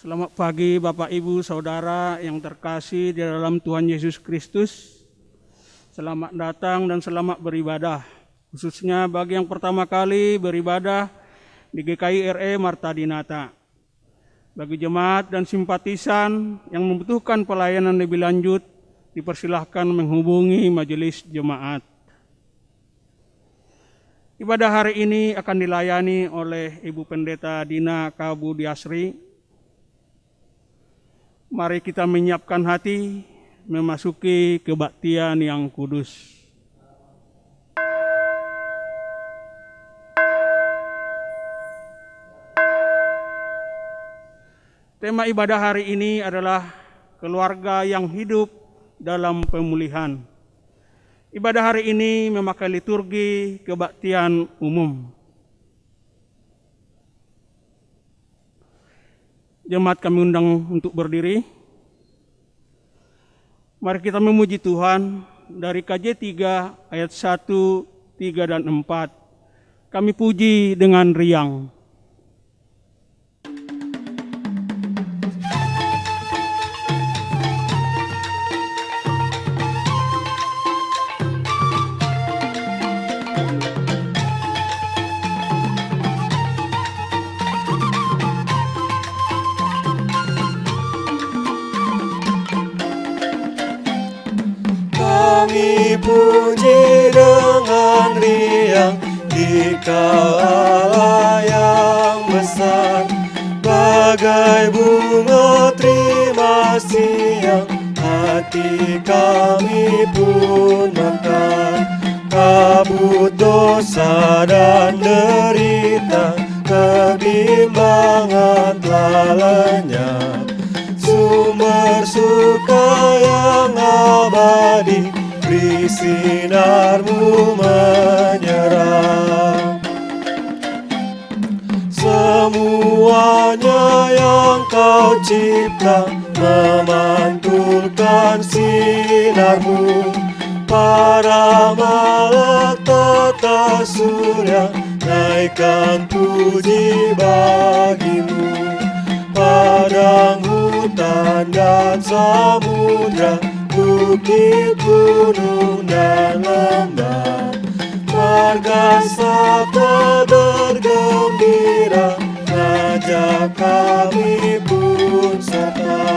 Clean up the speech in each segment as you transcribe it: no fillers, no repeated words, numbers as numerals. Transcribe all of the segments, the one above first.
Selamat pagi Bapak Ibu Saudara yang terkasih di dalam Tuhan Yesus Kristus. Selamat datang dan selamat beribadah. Khususnya bagi yang pertama kali beribadah di GKI RE Marta Dinata. Bagi jemaat dan simpatisan yang membutuhkan pelayanan lebih lanjut, dipersilahkan menghubungi majelis jemaat. Ibadah hari ini akan dilayani oleh Ibu Pendeta Dina Kabudiasri. Mari kita menyiapkan hati memasuki kebaktian yang kudus. Tema ibadah hari ini adalah keluarga yang hidup dalam pemulihan. Ibadah hari ini memakai liturgi kebaktian umum. Jemaat kami undang untuk berdiri. Mari kita memuji Tuhan dari KJ 3 ayat 1, 3 dan 4. Kami puji dengan riang. Kami puji dengan riang Dikau Allah yang besar, bagai bunga terima kasih yang hati kami pun makan. Kabut dosa dan derita, kebimbangan telah lenyap. Sumber suka yang abadi, beri sinarmu menyerang. Semuanya yang kau cipta memantulkan sinarmu. Para malaikat surya naikkan puji bagimu. Padang, hutan dan samudra, bukit, gunung dan lembah, warga sabda bergembira, Raja kami pun serta.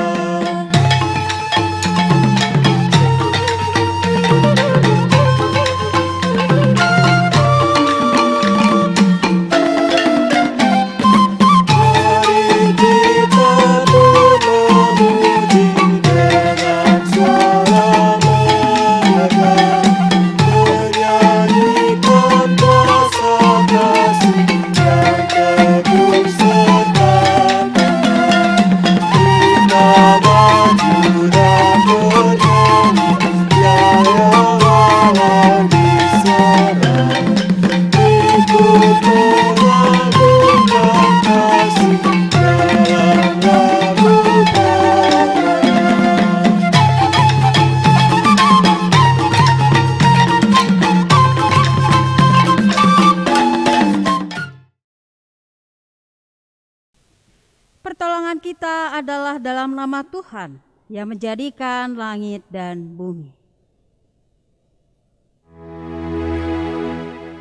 Pertolongan kita adalah dalam nama Tuhan yang menjadikan langit dan bumi.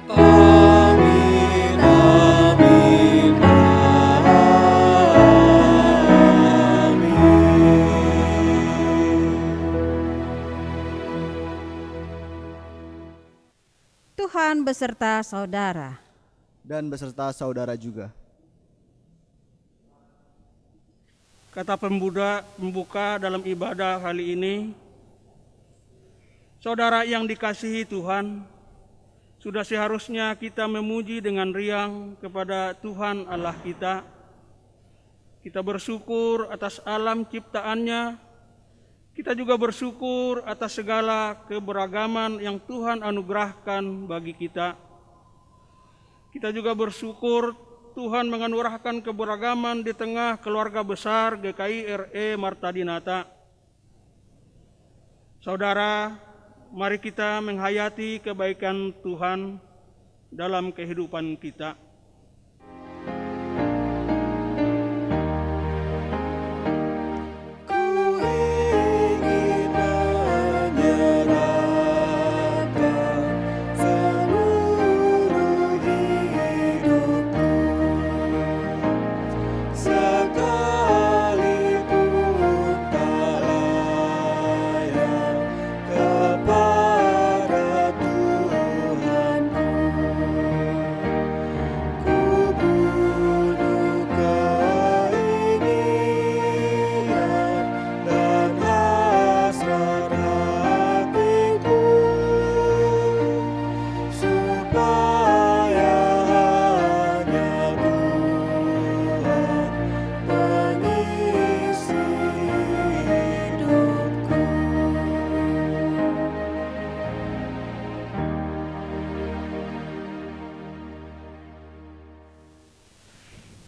Amin, amin, amin. Tuhan beserta saudara. Dan beserta saudara juga. Kata pembuka dalam ibadah kali ini, saudara yang dikasihi Tuhan, sudah seharusnya kita memuji dengan riang kepada Tuhan Allah kita. Kita bersyukur atas alam ciptaannya, kita juga bersyukur atas segala keberagaman yang Tuhan anugerahkan bagi kita. Kita juga bersyukur Tuhan menganugerahkan keberagaman di tengah keluarga besar GKI RE Marta Dinata. Saudara, mari kita menghayati kebaikan Tuhan dalam kehidupan kita.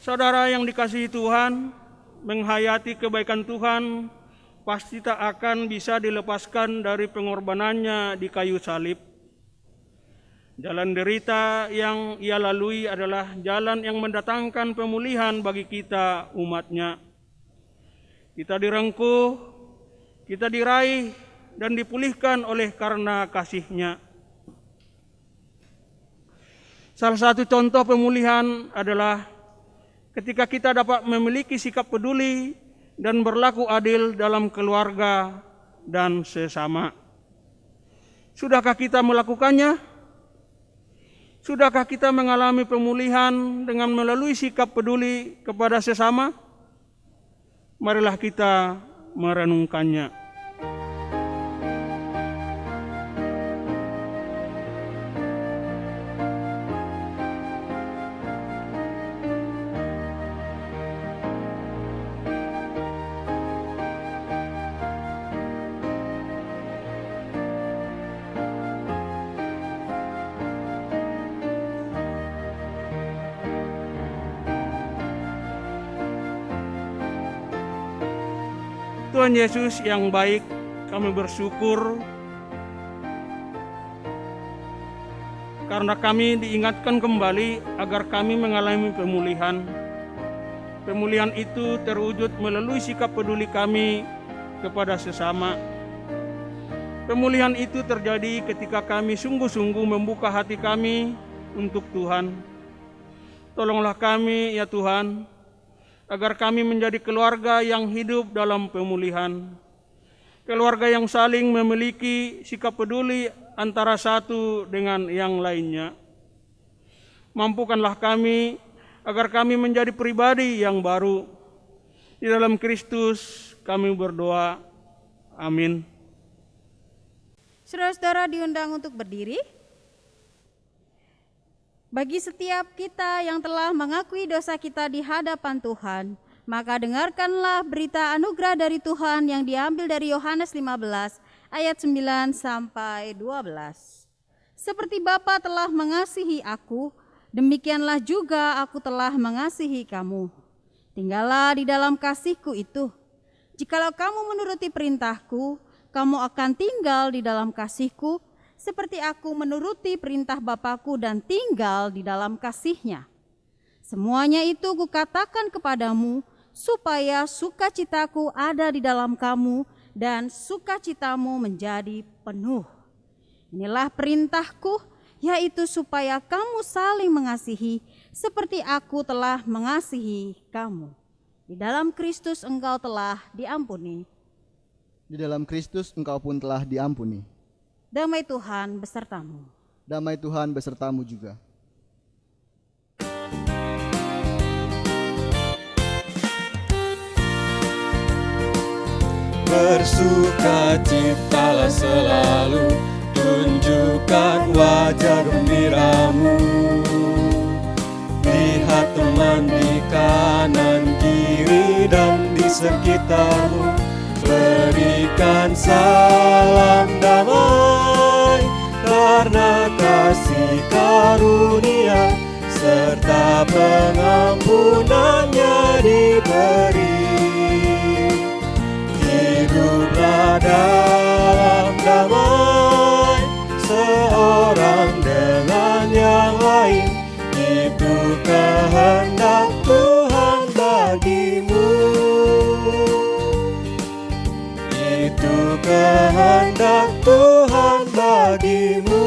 Saudara yang dikasihi Tuhan, menghayati kebaikan Tuhan pasti tak akan bisa dilepaskan dari pengorbanannya di kayu salib. Jalan derita yang ia lalui adalah jalan yang mendatangkan pemulihan bagi kita umat-Nya. Kita direngkuh, kita diraih dan dipulihkan oleh karena kasih-Nya. Salah satu contoh pemulihan adalah ketika kita dapat memiliki sikap peduli dan berlaku adil dalam keluarga dan sesama. Sudahkah kita melakukannya? Sudahkah kita mengalami pemulihan dengan melalui sikap peduli kepada sesama? Marilah kita merenungkannya. Tuhan Yesus yang baik, kami bersyukur karena kami diingatkan kembali agar kami mengalami pemulihan. Pemulihan itu terwujud melalui sikap peduli kami kepada sesama. Pemulihan itu terjadi ketika kami sungguh-sungguh membuka hati kami untuk Tuhan. Tolonglah kami ya Tuhan, agar kami menjadi keluarga yang hidup dalam pemulihan. Keluarga yang saling memiliki sikap peduli antara satu dengan yang lainnya. Mampukanlah kami agar kami menjadi pribadi yang baru. Di dalam Kristus kami berdoa. Amin. Saudara-saudara diundang untuk berdiri. Bagi setiap kita yang telah mengakui dosa kita di hadapan Tuhan, maka dengarkanlah berita anugerah dari Tuhan yang diambil dari Yohanes 15 ayat 9 sampai 12. Seperti Bapa telah mengasihi aku, demikianlah juga aku telah mengasihi kamu. Tinggallah di dalam kasihku itu. Jikalau kamu menuruti perintahku, kamu akan tinggal di dalam kasihku, seperti aku menuruti perintah Bapakku dan tinggal di dalam kasih-Nya. Semuanya itu kukatakan kepadamu, supaya sukacitaku ada di dalam kamu dan sukacitamu menjadi penuh. Inilah perintahku, yaitu supaya kamu saling mengasihi, seperti aku telah mengasihi kamu. Di dalam Kristus engkau telah diampuni. Di dalam Kristus engkau pun telah diampuni. Damai Tuhan besertamu. Damai Tuhan besertamu juga. Bersukacitalah selalu, tunjukkan wajah gembiramu. Lihat teman di kanan kiri dan di sekitarmu, berikan salam damai, karena kasih karunia serta pengampunannya diberi. Hiduplah dalam damai, seorang dengan yang lain, itu kehendak Tuhan bagimu. Itu kehendak Tuhan bagimu.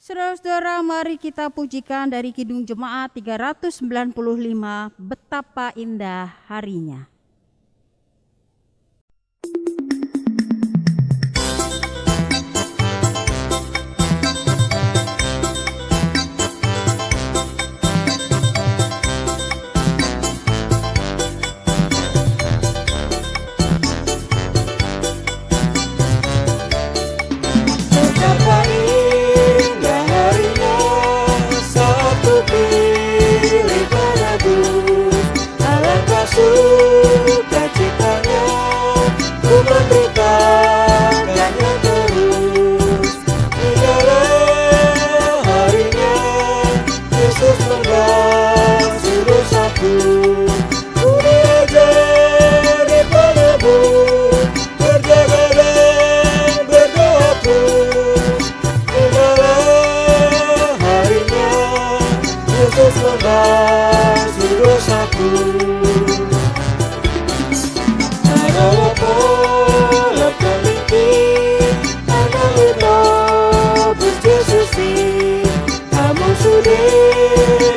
Saudara-saudara, mari kita pujikan dari Kidung Jemaat 395, Betapa Indah Harinya. Sungguh membasuh dosaku. Apa lepas mimpi, anak menebus Yesus ini. Kamu sudah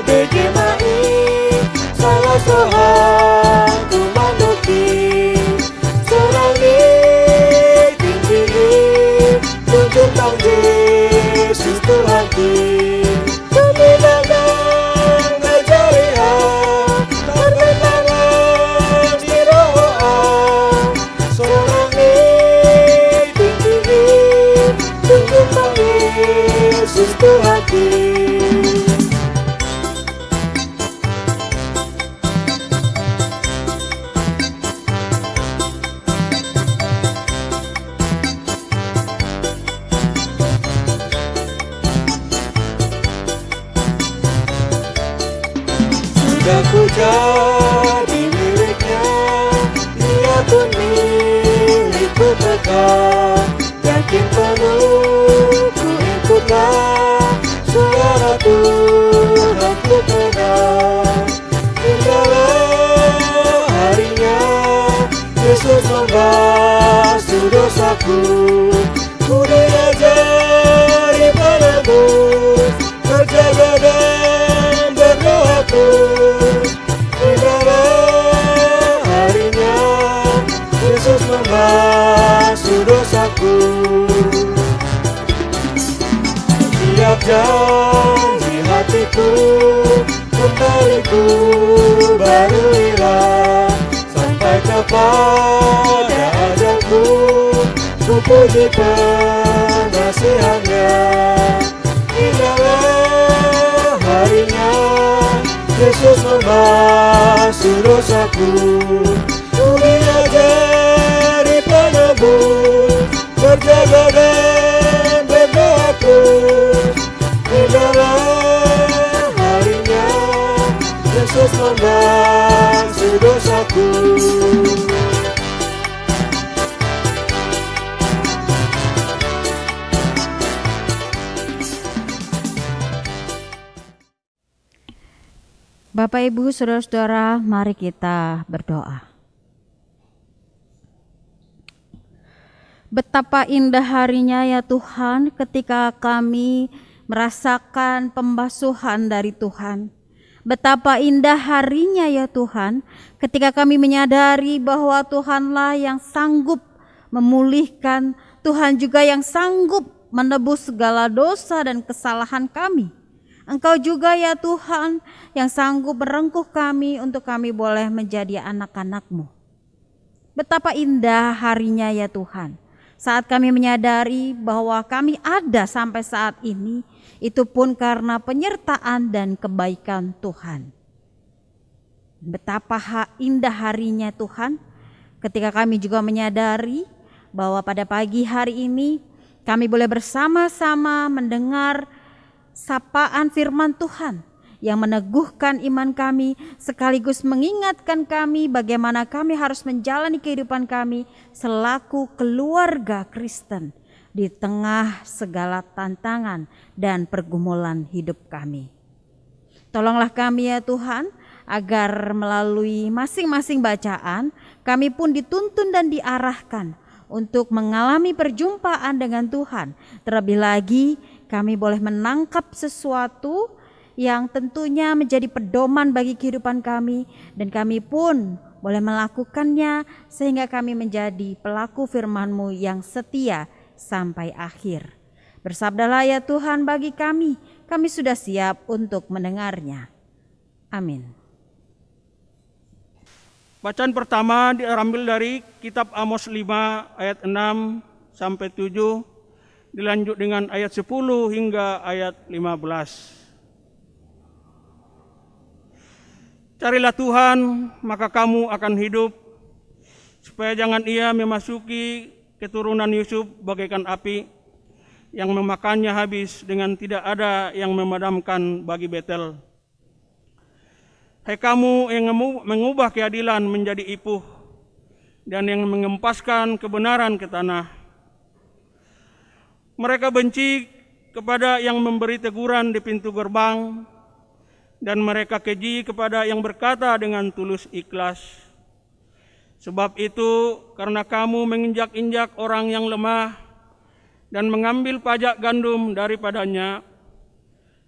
berjema'i, salah Tuhan ku manuki. Serangi tinggi, tunjuk tang Yesus Tuhanku. Kami datang ngajari pertentangan di roh. Serangi tinggi, tunjuk tang Yesus Tuhanku. Sudah ku jadi miliknya, dia pun milikku kekal. Yakin penuh ku ikutlah, suara Tuhan ku kenal. Indahlah harinya, Yesus membasuh dosaku. Ku diajari penebus, berjaga dan berdoa terus. Indahlah harinya, Yesus membasuh dosaku. Setiap janji hatiku, kembali ku baru hilang. Sampai kepada ajalku, ku puji pengasihannya. Indahlah harinya, Yesus membasuh dosaku. Ku diajari penebus, berjaga dan berdoa terus. Indahlah harinya, Yesus membasuh dosaku. Bapak, Ibu, Saudara-saudara, mari kita berdoa. Betapa indah harinya ya Tuhan ketika kami merasakan pembasuhan dari Tuhan. Betapa indah harinya ya Tuhan ketika kami menyadari bahwa Tuhanlah yang sanggup memulihkan, Tuhan juga yang sanggup menebus segala dosa dan kesalahan kami. Engkau juga ya Tuhan yang sanggup merengkuh kami untuk kami boleh menjadi anak-anak-Mu. Betapa indah harinya ya Tuhan saat kami menyadari bahwa kami ada sampai saat ini, itu pun karena penyertaan dan kebaikan Tuhan. Betapa indah harinya Tuhan ketika kami juga menyadari bahwa pada pagi hari ini kami boleh bersama-sama mendengar sapaan firman Tuhan yang meneguhkan iman kami sekaligus mengingatkan kami bagaimana kami harus menjalani kehidupan kami selaku keluarga Kristen di tengah segala tantangan dan pergumulan hidup kami. Tolonglah kami ya Tuhan agar melalui masing-masing bacaan kami pun dituntun dan diarahkan untuk mengalami perjumpaan dengan Tuhan. Terlebih lagi kami boleh menangkap sesuatu yang tentunya menjadi pedoman bagi kehidupan kami, dan kami pun boleh melakukannya sehingga kami menjadi pelaku firman-Mu yang setia sampai akhir. Bersabdalah ya Tuhan bagi kami sudah siap untuk mendengarnya. Amin. Bacaan pertama diambil dari kitab Amos 5 ayat 6 sampai 7, dilanjut dengan ayat 10 hingga ayat 15. Carilah Tuhan, maka kamu akan hidup, supaya jangan Ia memasuki keturunan Yusuf bagaikan api, yang memakannya habis dengan tidak ada yang memadamkan bagi Betel. Hai kamu yang mengubah keadilan menjadi ipuh, dan yang mengempaskan kebenaran ke tanah. Mereka benci kepada yang memberi teguran di pintu gerbang, dan mereka keji kepada yang berkata dengan tulus ikhlas. Sebab itu, karena kamu menginjak-injak orang yang lemah dan mengambil pajak gandum daripadanya,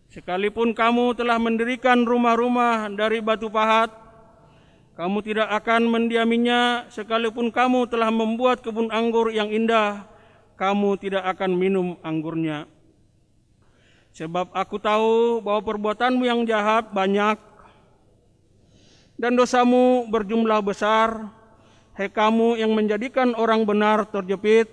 sekalipun kamu telah mendirikan rumah-rumah dari batu pahat, kamu tidak akan mendiaminya. Sekalipun kamu telah membuat kebun anggur yang indah, kamu tidak akan minum anggurnya. Sebab aku tahu bahwa perbuatanmu yang jahat banyak dan dosamu berjumlah besar. Hai kamu yang menjadikan orang benar terjepit,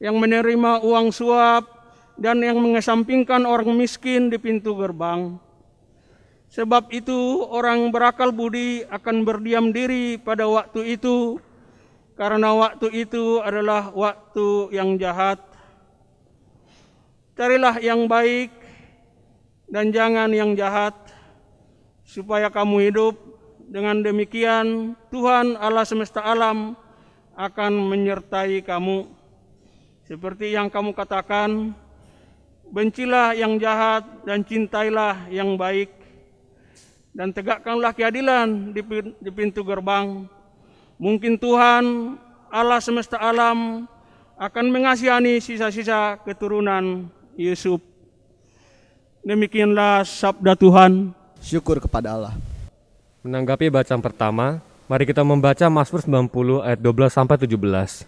yang menerima uang suap, dan yang mengesampingkan orang miskin di pintu gerbang. Sebab itu orang berakal budi akan berdiam diri pada waktu itu, karena waktu itu adalah waktu yang jahat. Carilah yang baik dan jangan yang jahat, supaya kamu hidup. Dengan demikian Tuhan Allah semesta alam akan menyertai kamu. Seperti yang kamu katakan, bencilah yang jahat dan cintailah yang baik, dan tegakkanlah keadilan di pintu gerbang. Mungkin Tuhan Allah semesta alam akan mengasihani sisa-sisa keturunan Yusuf. Demikianlah sabda Tuhan. Syukur kepada Allah. Menanggapi bacaan pertama, mari kita membaca Mazmur 90 ayat 12 sampai 17.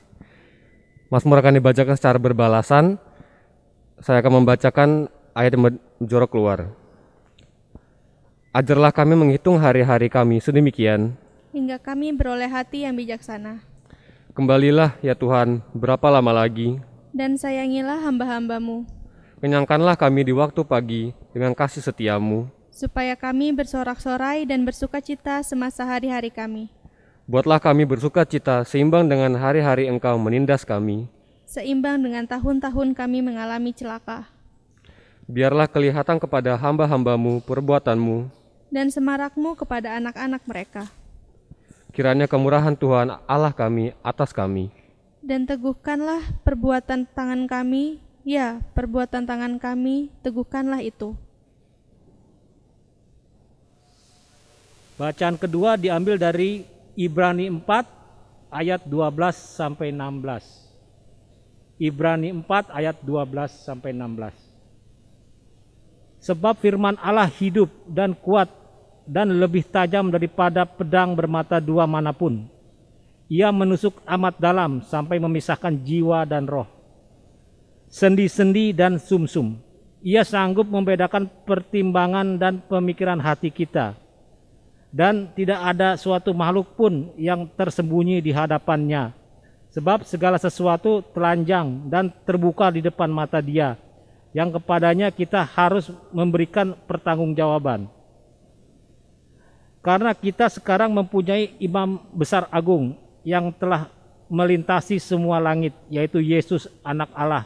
Mazmur akan dibacakan secara berbalasan. Saya akan membacakan ayat yang menjorok keluar. Ajarlah kami menghitung hari-hari kami sedemikian, hingga kami beroleh hati yang bijaksana. Kembalilah ya Tuhan, berapa lama lagi? Dan sayangilah hamba-hamba-Mu, Kenyangkanlah kami di waktu pagi dengan kasih setiamu. supaya kami bersorak-sorai dan bersuka cita semasa hari-hari kami. Buatlah kami bersuka cita seimbang dengan hari-hari Engkau menindas kami. Seimbang dengan tahun-tahun kami mengalami celaka. Biarlah kelihatan kepada hamba-hamba-Mu perbuatan-Mu. Dan semarak-Mu kepada anak-anak mereka. Kiranya kemurahan Tuhan Allah kami atas kami. Dan teguhkanlah perbuatan tangan kami, ya perbuatan tangan kami, teguhkanlah itu. Bacaan kedua diambil dari Ibrani 4 ayat 12 sampai 16. Ibrani 4 ayat 12 sampai 16. Sebab firman Allah hidup dan kuat dan lebih tajam daripada pedang bermata dua manapun. Ia menusuk amat dalam sampai memisahkan jiwa dan roh, sendi-sendi dan sumsum. Ia sanggup membedakan pertimbangan dan pemikiran hati kita. Dan tidak ada suatu makhluk pun yang tersembunyi di hadapannya. Sebab segala sesuatu telanjang dan terbuka di depan mata Dia, yang kepadanya kita harus memberikan pertanggungjawaban. Karena kita sekarang mempunyai imam besar agung yang telah melintasi semua langit, yaitu Yesus anak Allah.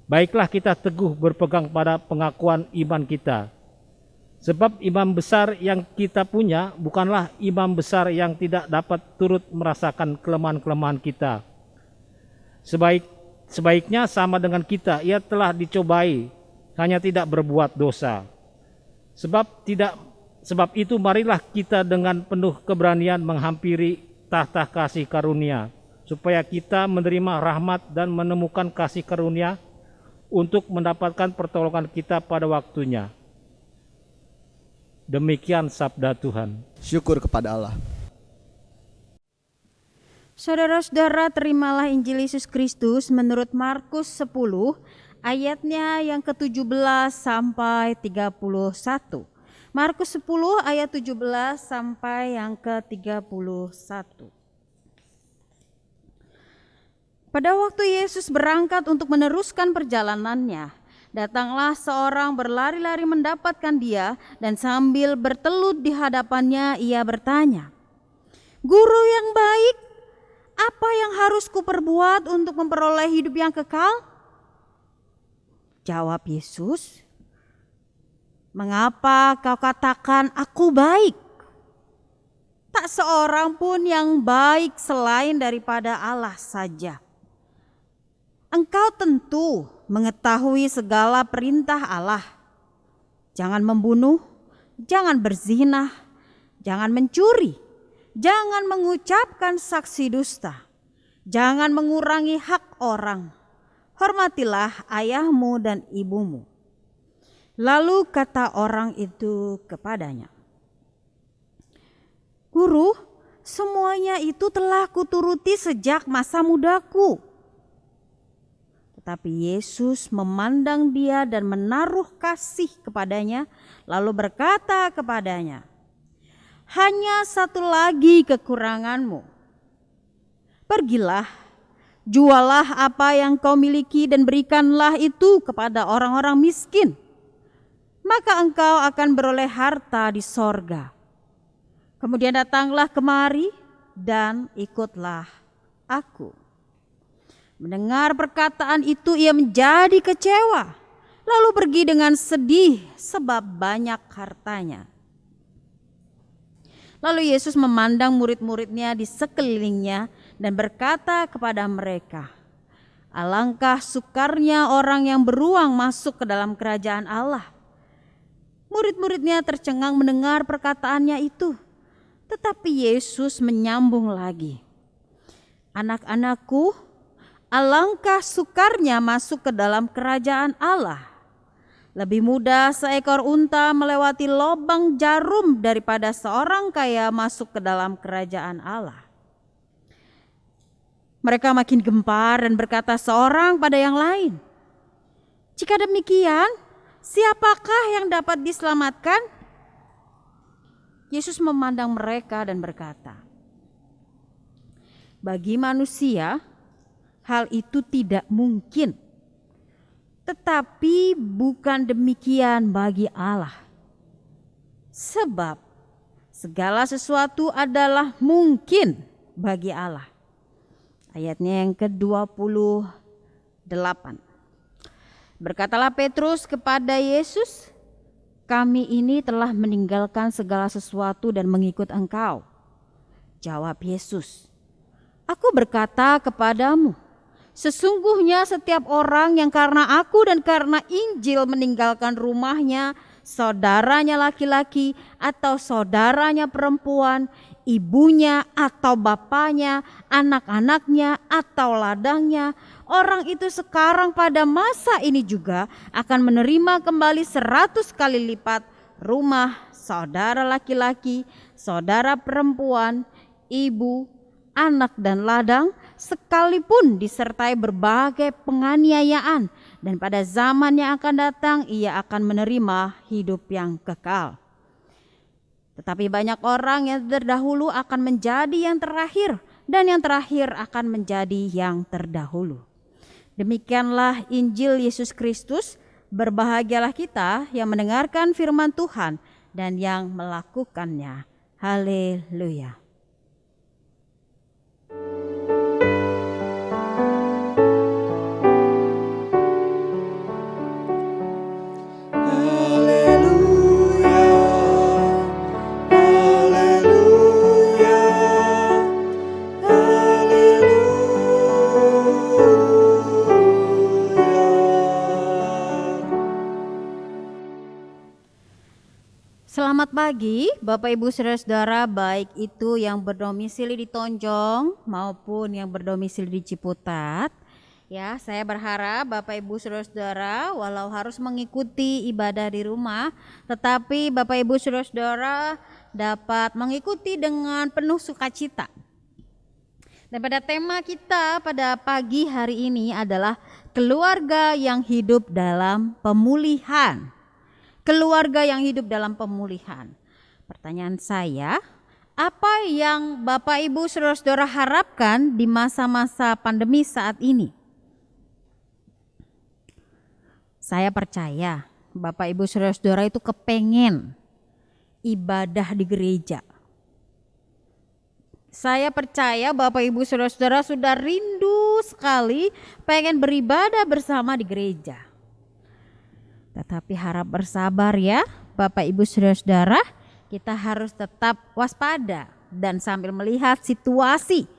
Baiklah kita teguh berpegang pada pengakuan iman kita. Sebab imam besar yang kita punya bukanlah imam besar yang tidak dapat turut merasakan kelemahan-kelemahan kita. Sebaiknya sama dengan kita, ia telah dicobai, hanya tidak berbuat dosa. Sebab itu marilah kita dengan penuh keberanian menghampiri tahta kasih karunia, supaya kita menerima rahmat dan menemukan kasih karunia untuk mendapatkan pertolongan kita pada waktunya. Demikian sabda Tuhan. Syukur kepada Allah. Saudara-saudara, terimalah Injil Yesus Kristus menurut Markus 10 ayatnya yang ke-17 sampai 31. Markus 10 ayat 17 sampai yang ke-31. Pada waktu Yesus berangkat untuk meneruskan perjalanannya, datanglah seorang berlari-lari mendapatkan Dia, dan sambil bertelut di hadapannya ia bertanya, "Guru yang baik, apa yang harus kuperbuat untuk memperoleh hidup yang kekal?" Jawab Yesus, "Mengapa kau katakan aku baik? Tak seorang pun yang baik selain daripada Allah saja. Engkau tentu mengetahui segala perintah Allah. Jangan membunuh, jangan berzinah, jangan mencuri, jangan mengucapkan saksi dusta, jangan mengurangi hak orang. Hormatilah ayahmu dan ibumu. Lalu kata orang itu kepadanya, Guru, semuanya itu telah kuturuti sejak masa mudaku. Tetapi Yesus memandang dia dan menaruh kasih kepadanya, lalu berkata kepadanya, hanya satu lagi kekuranganmu. Pergilah, jualah apa yang kau miliki dan berikanlah itu kepada orang-orang miskin. Maka engkau akan beroleh harta di sorga. Kemudian datanglah kemari dan ikutlah aku. Mendengar perkataan itu ia menjadi kecewa, lalu pergi dengan sedih sebab banyak hartanya. Lalu Yesus memandang murid-muridnya di sekelilingnya dan berkata kepada mereka, alangkah sukarnya orang yang beruang masuk ke dalam kerajaan Allah. Murid-muridnya tercengang mendengar perkataannya itu. Tetapi Yesus menyambung lagi, anak-anakku, alangkah sukarnya masuk ke dalam kerajaan Allah. Lebih mudah seekor unta melewati lubang jarum daripada seorang kaya masuk ke dalam kerajaan Allah. Mereka makin gempar dan berkata seorang pada yang lain, jika demikian, siapakah yang dapat diselamatkan? Yesus memandang mereka dan berkata, bagi manusia hal itu tidak mungkin, tetapi bukan demikian bagi Allah. Sebab segala sesuatu adalah mungkin bagi Allah. Ayatnya yang ke-28. Berkatalah Petrus kepada Yesus, kami ini telah meninggalkan segala sesuatu dan mengikut Engkau. Jawab Yesus, aku berkata kepadamu, sesungguhnya setiap orang yang karena aku dan karena Injil meninggalkan rumahnya, saudaranya laki-laki atau saudaranya perempuan, ibunya atau bapaknya, anak-anaknya atau ladangnya, orang itu sekarang pada masa ini juga akan menerima kembali 100 kali lipat rumah, saudara laki-laki, saudara perempuan, ibu, anak dan ladang, sekalipun disertai berbagai penganiayaan, dan pada zaman yang akan datang ia akan menerima hidup yang kekal. Tetapi banyak orang yang terdahulu akan menjadi yang terakhir, dan yang terakhir akan menjadi yang terdahulu. Demikianlah Injil Yesus Kristus. Berbahagialah kita yang mendengarkan firman Tuhan dan yang melakukannya. Haleluya. Selamat pagi Bapak Ibu Saudara-saudara, baik itu yang berdomisili di Tonjong maupun yang berdomisili di Ciputat. Ya, saya berharap Bapak Ibu Saudara-saudara walau harus mengikuti ibadah di rumah, tetapi Bapak Ibu Saudara-saudara dapat mengikuti dengan penuh sukacita. Dan pada tema kita pada pagi hari ini adalah keluarga yang hidup dalam pemulihan. Keluarga yang hidup dalam pemulihan. Pertanyaan saya, apa yang Bapak Ibu Saudara-saudara harapkan di masa-masa pandemi saat ini? Saya percaya Bapak Ibu Saudara-saudara itu kepengen ibadah di gereja. Saya percaya Bapak Ibu Saudara-saudara sudah rindu sekali pengen beribadah bersama di gereja. Tetapi harap bersabar ya Bapak Ibu Saudara-saudara, kita harus tetap waspada dan sambil melihat situasi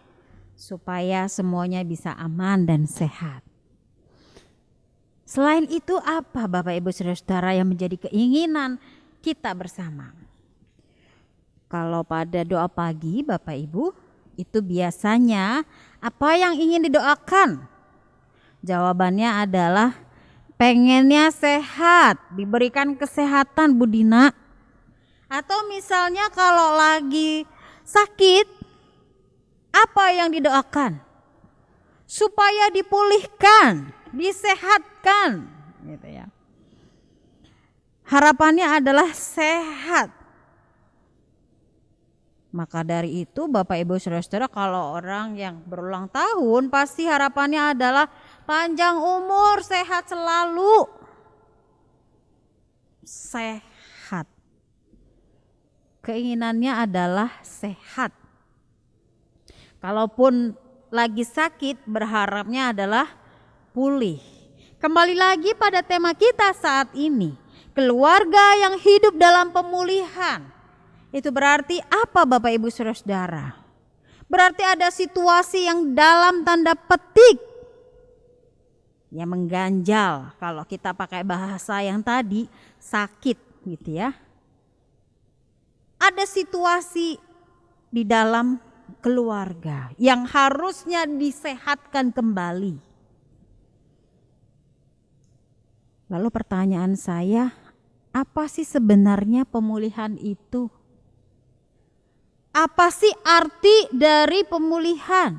supaya semuanya bisa aman dan sehat. Selain itu apa Bapak Ibu Saudara-saudara yang menjadi keinginan kita bersama. Kalau pada doa pagi Bapak Ibu, itu biasanya apa yang ingin didoakan? Jawabannya adalah pengennya sehat, diberikan kesehatan Bu Dina. Atau misalnya kalau lagi sakit, apa yang didoakan? Supaya dipulihkan, disehatkan, gitu ya. Harapannya adalah sehat. Maka dari itu Bapak Ibu Saudara-saudara, kalau orang yang berulang tahun pasti harapannya adalah panjang umur, sehat selalu. Sehat. Keinginannya adalah sehat. Kalaupun lagi sakit, berharapnya adalah pulih. Kembali lagi pada tema kita saat ini, keluarga yang hidup dalam pemulihan. Itu berarti apa Bapak Ibu Saudara-saudara? Berarti ada situasi yang dalam tanda petik yang mengganjal, kalau kita pakai bahasa yang tadi, sakit gitu ya. Ada situasi di dalam keluarga yang harusnya disehatkan kembali. Lalu pertanyaan saya, apa sih sebenarnya pemulihan itu? Apa sih arti dari pemulihan?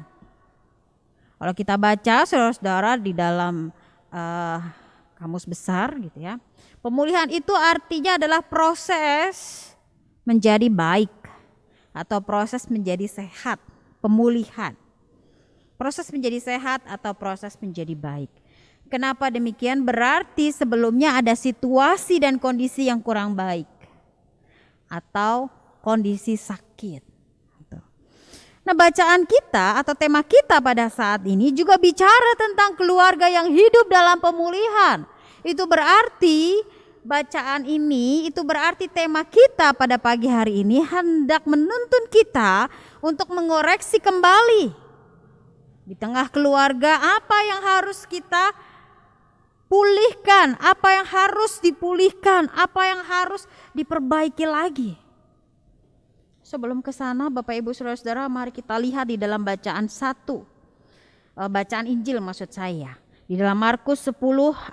Kalau kita baca saudara-saudara di dalam kamus besar gitu ya, pemulihan itu artinya adalah proses menjadi baik atau proses menjadi sehat, pemulihan. Proses menjadi sehat atau proses menjadi baik. Kenapa demikian? Berarti sebelumnya ada situasi dan kondisi yang kurang baik atau kondisi sakit. Nah, bacaan kita atau tema kita pada saat ini juga bicara tentang keluarga yang hidup dalam pemulihan. Itu berarti bacaan ini, itu berarti tema kita pada pagi hari ini hendak menuntun kita untuk mengoreksi kembali. Di tengah keluarga apa yang harus kita pulihkan, apa yang harus dipulihkan, apa yang harus diperbaiki lagi. Sebelum ke sana Bapak Ibu Saudara-saudara, mari kita lihat di dalam bacaan bacaan Injil maksud saya. Di dalam Markus 10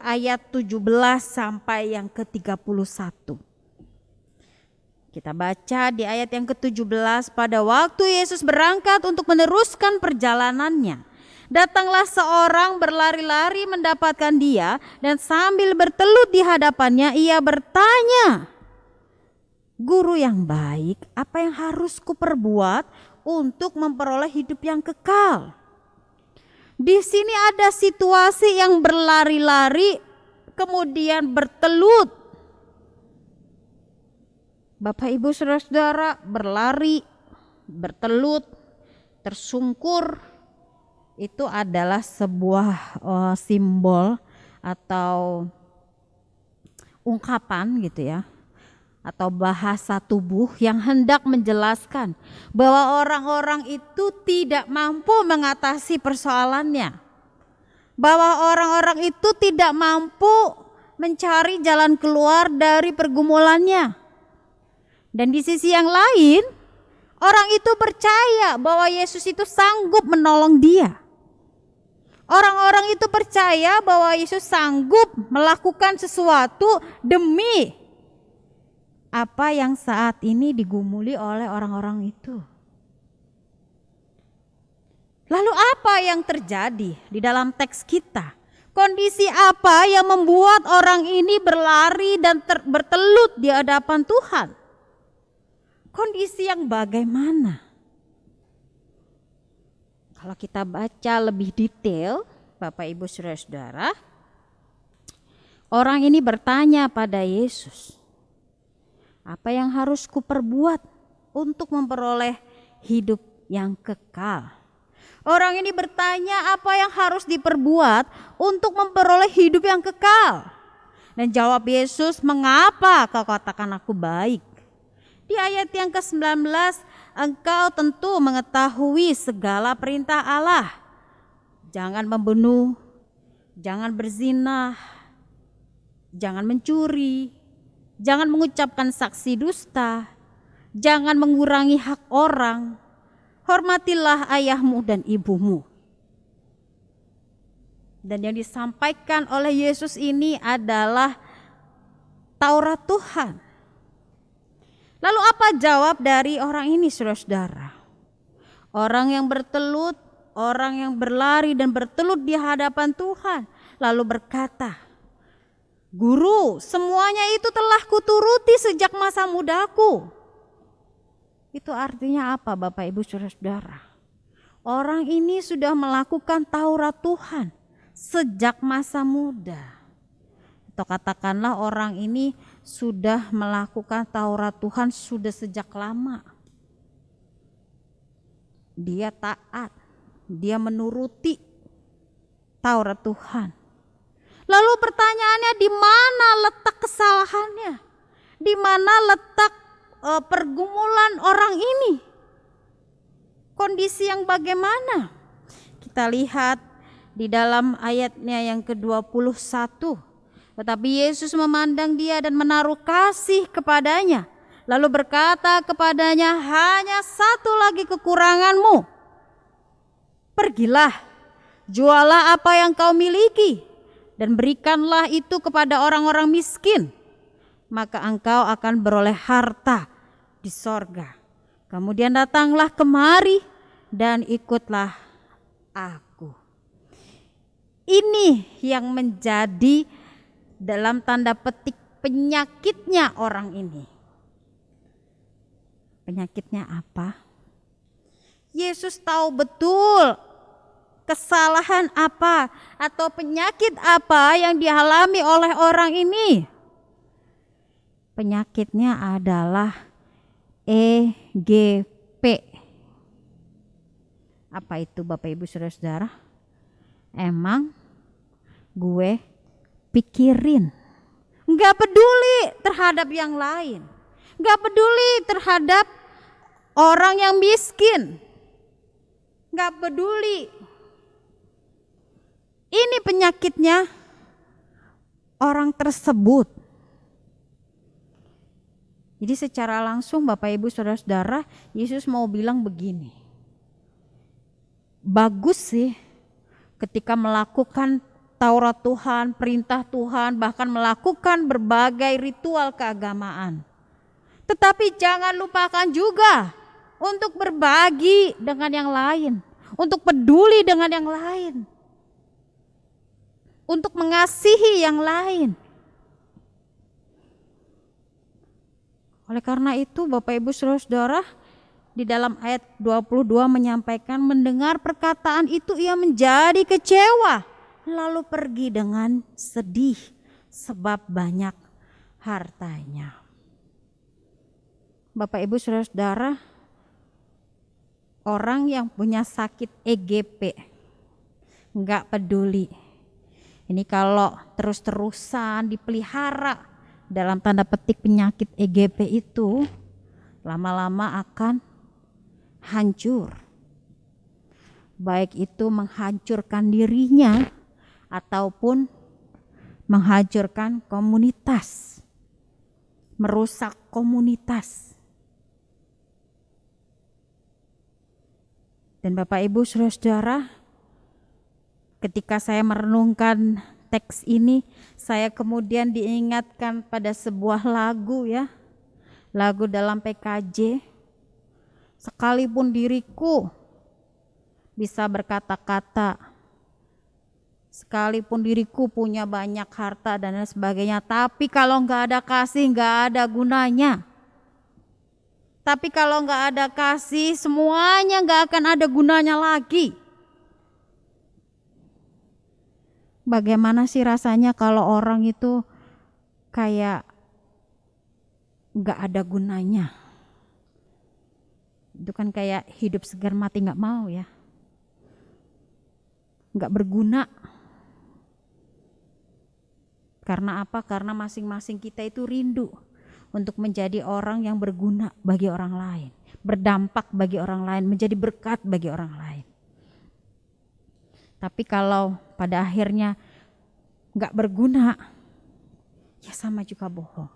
ayat 17 sampai yang ke-31. Kita baca di ayat yang ke-17, pada waktu Yesus berangkat untuk meneruskan perjalanannya, datanglah seorang berlari-lari mendapatkan dia dan sambil bertelut di hadapannya ia bertanya, Guru yang baik, apa yang harus kuperbuat untuk memperoleh hidup yang kekal? Di sini ada situasi yang berlari-lari kemudian bertelut. Bapak Ibu Saudara-saudara, berlari, bertelut, tersungkur, itu adalah sebuah simbol atau ungkapan gitu ya, atau bahasa tubuh yang hendak menjelaskan bahwa orang-orang itu tidak mampu mengatasi persoalannya, bahwa orang-orang itu tidak mampu mencari jalan keluar dari pergumulannya. Dan di sisi yang lain, orang itu percaya bahwa Yesus itu sanggup menolong dia. Orang-orang itu percaya bahwa Yesus sanggup melakukan sesuatu demi apa yang saat ini digumuli oleh orang-orang itu. Lalu apa yang terjadi di dalam teks kita? Kondisi apa yang membuat orang ini berlari dan bertelut di hadapan Tuhan? Kondisi yang bagaimana? Kalau kita baca lebih detail, Bapak Ibu Saudara-saudara, orang ini bertanya pada Yesus, apa yang harus kuperbuat untuk memperoleh hidup yang kekal? Orang ini bertanya apa yang harus diperbuat untuk memperoleh hidup yang kekal. Dan jawab Yesus, mengapa kau katakan aku baik? Di ayat yang ke-19, engkau tentu mengetahui segala perintah Allah. Jangan membunuh, jangan berzina, jangan mencuri, Jangan mengucapkan saksi dusta. Jangan mengurangi hak orang. Hormatilah ayahmu dan ibumu. Dan yang disampaikan oleh Yesus ini adalah Taurat Tuhan. Lalu apa jawab dari orang ini, saudara-saudara? Orang yang bertelut, orang yang berlari dan bertelut di hadapan Tuhan, lalu berkata, "Guru, semuanya itu telah kuturuti sejak masa mudaku." Itu artinya apa, Bapak Ibu saudara-saudara? Orang ini sudah melakukan Taurat Tuhan sejak masa muda. Atau katakanlah orang ini sudah melakukan Taurat Tuhan sudah sejak lama. Dia taat, dia menuruti Taurat Tuhan. Lalu pertanyaannya, di mana letak kesalahannya? Di mana letak pergumulan orang ini? Kondisi yang bagaimana? Kita lihat di dalam ayatnya yang ke-21. Tetapi Yesus memandang dia dan menaruh kasih kepadanya. Lalu berkata kepadanya, "Hanya satu lagi kekuranganmu. Pergilah, jualah apa yang kau miliki dan berikanlah itu kepada orang-orang miskin. Maka engkau akan beroleh harta di sorga. Kemudian datanglah kemari dan ikutlah aku." Ini yang menjadi dalam tanda petik penyakitnya orang ini. Penyakitnya apa? Yesus tahu betul kesalahan apa atau penyakit apa yang dialami oleh orang ini. Penyakitnya adalah EGP. Apa itu, Bapak Ibu saudara-saudara? Emang gue pikirin, gak peduli terhadap yang lain, gak peduli terhadap orang yang miskin, gak peduli. Ini penyakitnya orang tersebut. Jadi secara langsung Bapak Ibu saudara-saudara, Yesus mau bilang begini, bagus sih ketika melakukan Taurat Tuhan, perintah Tuhan, bahkan melakukan berbagai ritual keagamaan. Tetapi jangan lupakan juga untuk berbagi dengan yang lain, untuk peduli dengan yang lain, untuk mengasihi yang lain. Oleh karena itu Bapak Ibu saudara-saudara, di dalam ayat 22 menyampaikan, mendengar perkataan itu ia menjadi kecewa, lalu pergi dengan sedih sebab banyak hartanya. Bapak Ibu saudara-saudara, orang yang punya sakit EGP enggak peduli. Ini kalau terus-terusan dipelihara dalam tanda petik penyakit EGP itu, lama-lama akan hancur. Baik itu menghancurkan dirinya ataupun menghancurkan komunitas, merusak komunitas. Dan Bapak Ibu saudara-saudara, ketika saya merenungkan teks ini, saya kemudian diingatkan pada sebuah lagu ya, lagu dalam PKJ. Sekalipun diriku bisa berkata-kata, sekalipun diriku punya banyak harta dan lain sebagainya, tapi kalau nggak ada kasih nggak ada gunanya. Tapi kalau nggak ada kasih, semuanya nggak akan ada gunanya lagi. Bagaimana sih rasanya kalau orang itu kayak nggak ada gunanya? Itu kan kayak hidup segar mati nggak mau ya, nggak berguna. Karena apa? Karena masing-masing kita itu rindu untuk menjadi orang yang berguna bagi orang lain, berdampak bagi orang lain, menjadi berkat bagi orang lain. Tapi kalau pada akhirnya nggak berguna, ya sama juga bohong.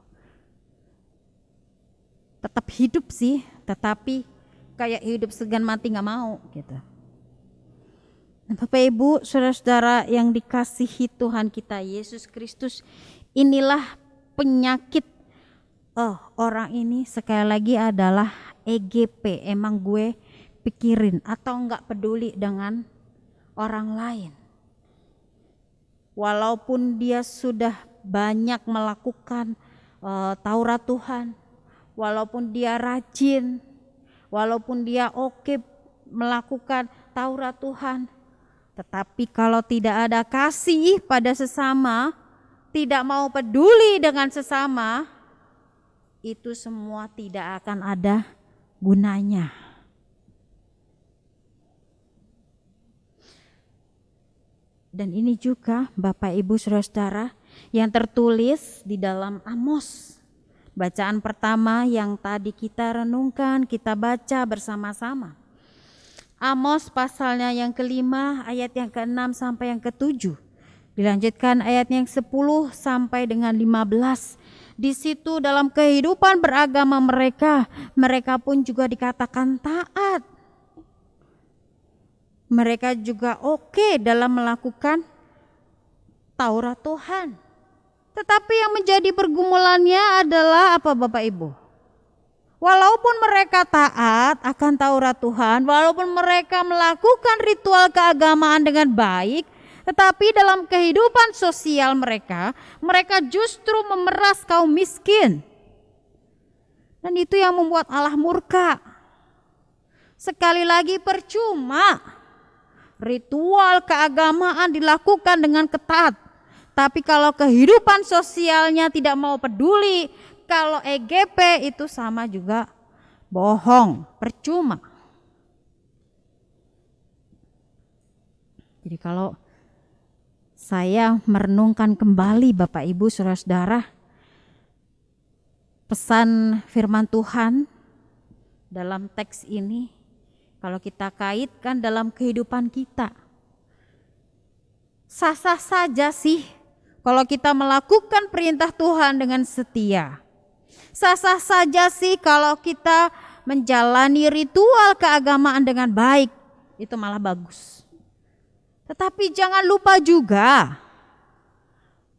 tetap hidup sih, tetapi kayak hidup segan mati nggak mau gitu. Nah, Bapak Ibu, saudara-saudara yang dikasihi Tuhan kita Yesus Kristus, inilah penyakit orang ini sekali lagi adalah EGP. Emang gue pikirin atau enggak peduli dengan orang lain. Walaupun dia sudah banyak melakukan Taurat Tuhan, walaupun dia rajin, walaupun dia oke melakukan Taurat Tuhan, tetapi kalau tidak ada kasih pada sesama, tidak mau peduli dengan sesama, itu semua tidak akan ada gunanya. Dan ini juga Bapak Ibu saudara-saudara yang tertulis di dalam Amos. Bacaan pertama yang tadi kita renungkan, kita baca bersama-sama. Amos pasalnya yang kelima, ayat yang ke-6 sampai yang ke-7. Dilanjutkan ayat yang 10 sampai dengan 15. Di situ dalam kehidupan beragama mereka pun juga dikatakan taat. Mereka juga oke dalam melakukan Taurat Tuhan. Tetapi yang menjadi pergumulannya adalah apa Bapak Ibu? Walaupun mereka taat akan Taurat Tuhan, walaupun mereka melakukan ritual keagamaan dengan baik, tetapi dalam kehidupan sosial mereka justru memeras kaum miskin. Dan itu yang membuat Allah murka. Sekali lagi percuma ritual keagamaan dilakukan dengan ketat, tapi kalau kehidupan sosialnya tidak mau peduli, kalau EGP itu sama juga bohong, percuma. Jadi kalau saya merenungkan kembali Bapak Ibu saudara-saudara, pesan firman Tuhan dalam teks ini, kalau kita kaitkan dalam kehidupan kita, sah-sah saja sih kalau kita melakukan perintah Tuhan dengan setia. Sah-sah saja sih kalau kita menjalani ritual keagamaan dengan baik, itu malah bagus. Tetapi jangan lupa juga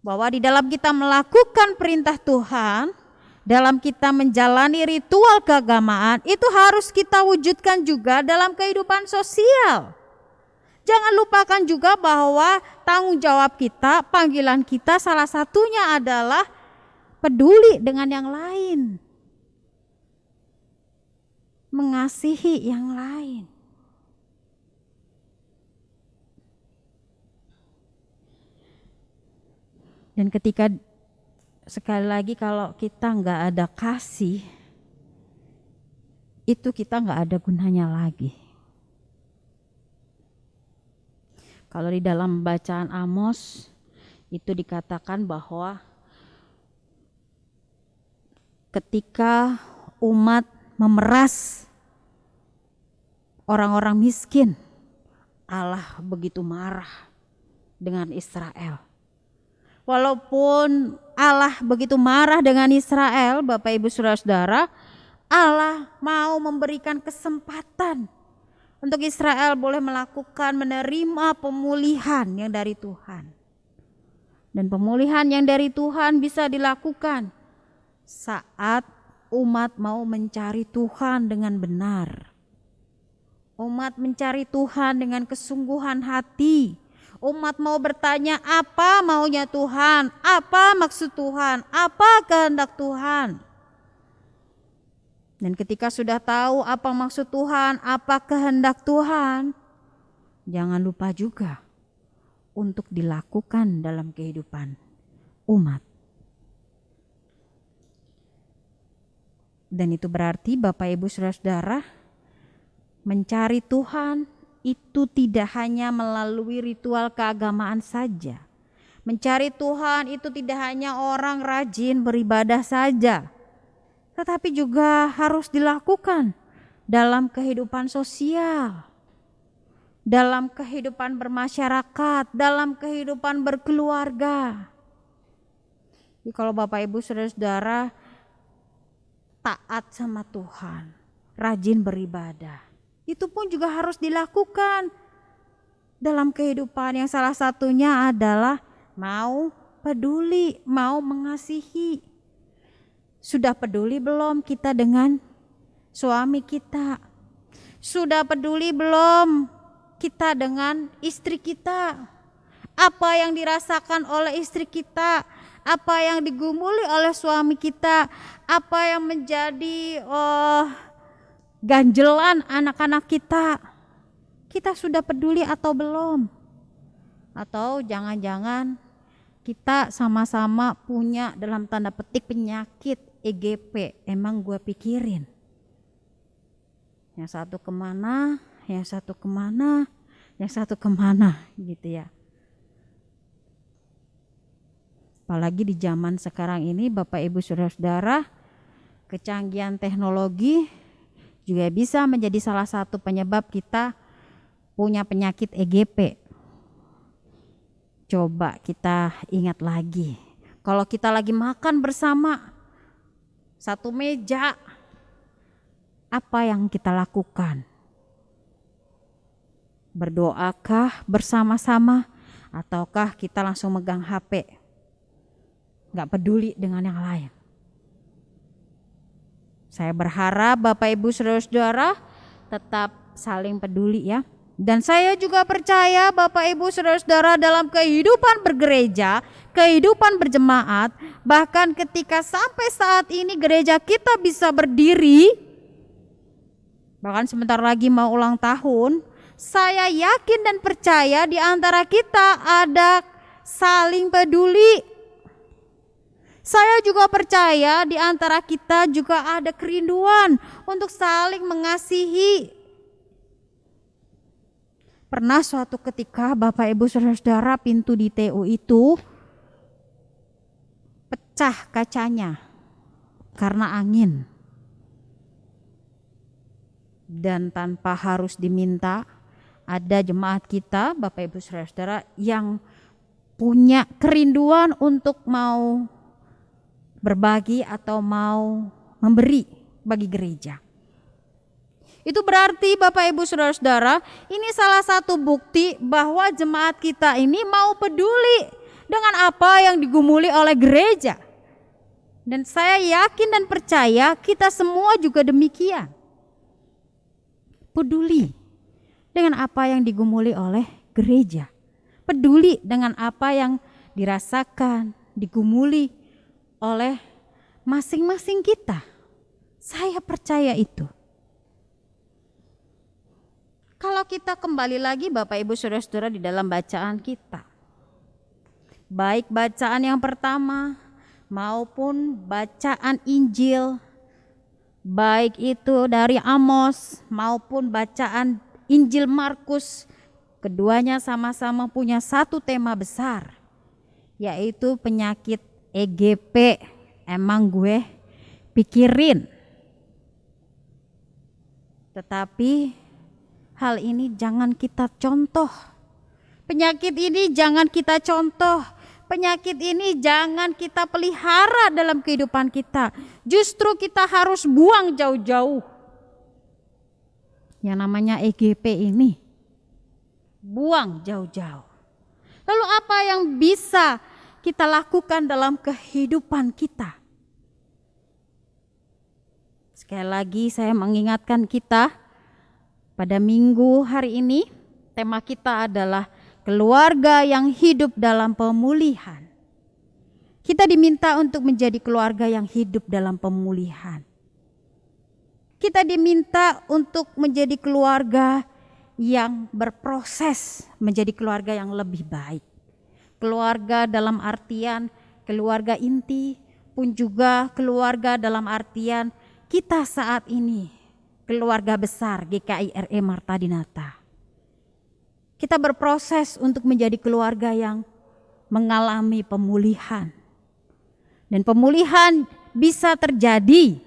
bahwa di dalam kita melakukan perintah Tuhan, dalam kita menjalani ritual keagamaan, itu harus kita wujudkan juga dalam kehidupan sosial. Jangan lupakan juga bahwa tanggung jawab kita, panggilan kita salah satunya adalah peduli dengan yang lain, mengasihi yang lain. Dan ketika sekali lagi kalau kita nggak ada kasih, itu kita nggak ada gunanya lagi. Kalau di dalam bacaan Amos itu dikatakan bahwa ketika umat memeras orang-orang miskin, Allah begitu marah dengan Israel. Walaupun Allah begitu marah dengan Israel, Bapak Ibu Saudara-saudara, Allah mau memberikan kesempatan untuk Israel boleh melakukan, menerima pemulihan yang dari Tuhan. Dan pemulihan yang dari Tuhan bisa dilakukan saat umat mau mencari Tuhan dengan benar. Umat mencari Tuhan dengan kesungguhan hati. Umat mau bertanya apa maunya Tuhan, apa maksud Tuhan, apa kehendak Tuhan. Dan ketika sudah tahu apa maksud Tuhan, apa kehendak Tuhan, jangan lupa juga untuk dilakukan dalam kehidupan umat. Dan itu berarti Bapak Ibu Saudara-saudara, mencari Tuhan itu tidak hanya melalui ritual keagamaan saja. Mencari Tuhan itu tidak hanya orang rajin beribadah saja, tetapi juga harus dilakukan dalam kehidupan sosial, dalam kehidupan bermasyarakat, dalam kehidupan berkeluarga. Jadi kalau Bapak Ibu Saudara-saudara taat sama Tuhan, rajin beribadah. Itu pun juga harus dilakukan dalam kehidupan, yang salah satunya adalah mau peduli, mau mengasihi. Sudah peduli belum kita dengan suami kita? Sudah peduli belum kita dengan istri kita? Apa yang dirasakan oleh istri kita? Apa yang digumuli oleh suami kita? Apa yang menjadi ganjelan anak-anak kita? Kita sudah peduli atau belum? Atau jangan-jangan kita sama-sama punya dalam tanda petik penyakit EGP. Emang gue pikirin. Yang satu kemana, yang satu kemana, yang satu kemana gitu ya. Apalagi di zaman sekarang ini Bapak Ibu Saudara-saudara, kecanggihan teknologi juga bisa menjadi salah satu penyebab kita punya penyakit EGP. Coba kita ingat lagi, kalau kita lagi makan bersama satu meja, apa yang kita lakukan? Berdoakah bersama-sama ataukah kita langsung megang HP? Gak peduli dengan yang lain. Saya berharap Bapak Ibu Saudara-saudara tetap saling peduli ya. Dan saya juga percaya Bapak Ibu Saudara-saudara dalam kehidupan bergereja, kehidupan berjemaat, bahkan ketika sampai saat ini gereja kita bisa berdiri, bahkan sebentar lagi mau ulang tahun, saya yakin dan percaya di antara kita ada saling peduli. Saya juga percaya di antara kita juga ada kerinduan untuk saling mengasihi. Pernah suatu ketika Bapak Ibu Saudara-saudara, pintu di TU itu pecah kacanya karena angin. Dan tanpa harus diminta, ada jemaat kita Bapak Ibu Saudara-saudara yang punya kerinduan untuk mau berbagi atau mau memberi bagi gereja. Itu berarti Bapak Ibu Saudara-saudara, ini salah satu bukti bahwa jemaat kita ini mau peduli dengan apa yang digumuli oleh gereja. Dan saya yakin dan percaya kita semua juga demikian. Peduli dengan apa yang digumuli oleh gereja. Peduli dengan apa yang dirasakan, digumuli oleh masing-masing kita. Saya percaya itu. Kalau kita kembali lagi Bapak Ibu Saudara-saudara di dalam bacaan kita, baik bacaan yang pertama maupun bacaan Injil, baik itu dari Amos maupun bacaan Injil Markus, keduanya sama-sama punya satu tema besar, yaitu penyakit EGP. Emang gue pikirin. Tetapi hal ini jangan kita contoh. Penyakit ini jangan kita contoh. Penyakit ini jangan kita pelihara dalam kehidupan kita. Justru kita harus buang jauh-jauh. Yang namanya EGP ini. Buang jauh-jauh. Lalu apa yang bisa kita lakukan dalam kehidupan kita? Sekali lagi saya mengingatkan kita, pada minggu hari ini tema kita adalah keluarga yang hidup dalam pemulihan. Kita diminta untuk menjadi keluarga yang hidup dalam pemulihan. Kita diminta untuk menjadi keluarga yang berproses menjadi keluarga yang lebih baik. Keluarga dalam artian keluarga inti, pun juga keluarga dalam artian kita saat ini, keluarga besar GKI RE Marta Dinata. Kita berproses untuk menjadi keluarga yang mengalami pemulihan. Dan pemulihan bisa terjadi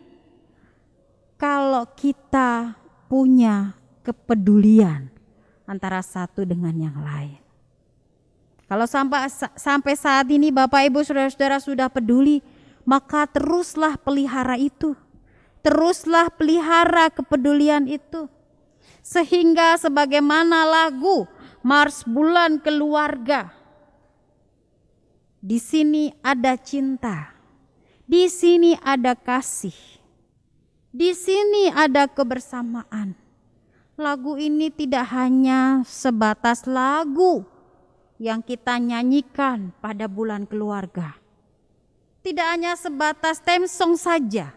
kalau kita punya kepedulian antara satu dengan yang lain. Kalau sampai saat ini Bapak Ibu Saudara-saudara sudah peduli, maka teruslah pelihara itu. teruslah pelihara kepedulian itu. Sehingga sebagaimana lagu Mars Bulan Keluarga, di sini ada cinta, di sini ada kasih, di sini ada kebersamaan. Lagu ini tidak hanya sebatas lagu yang kita nyanyikan pada bulan keluarga. Tidak hanya sebatas theme song saja,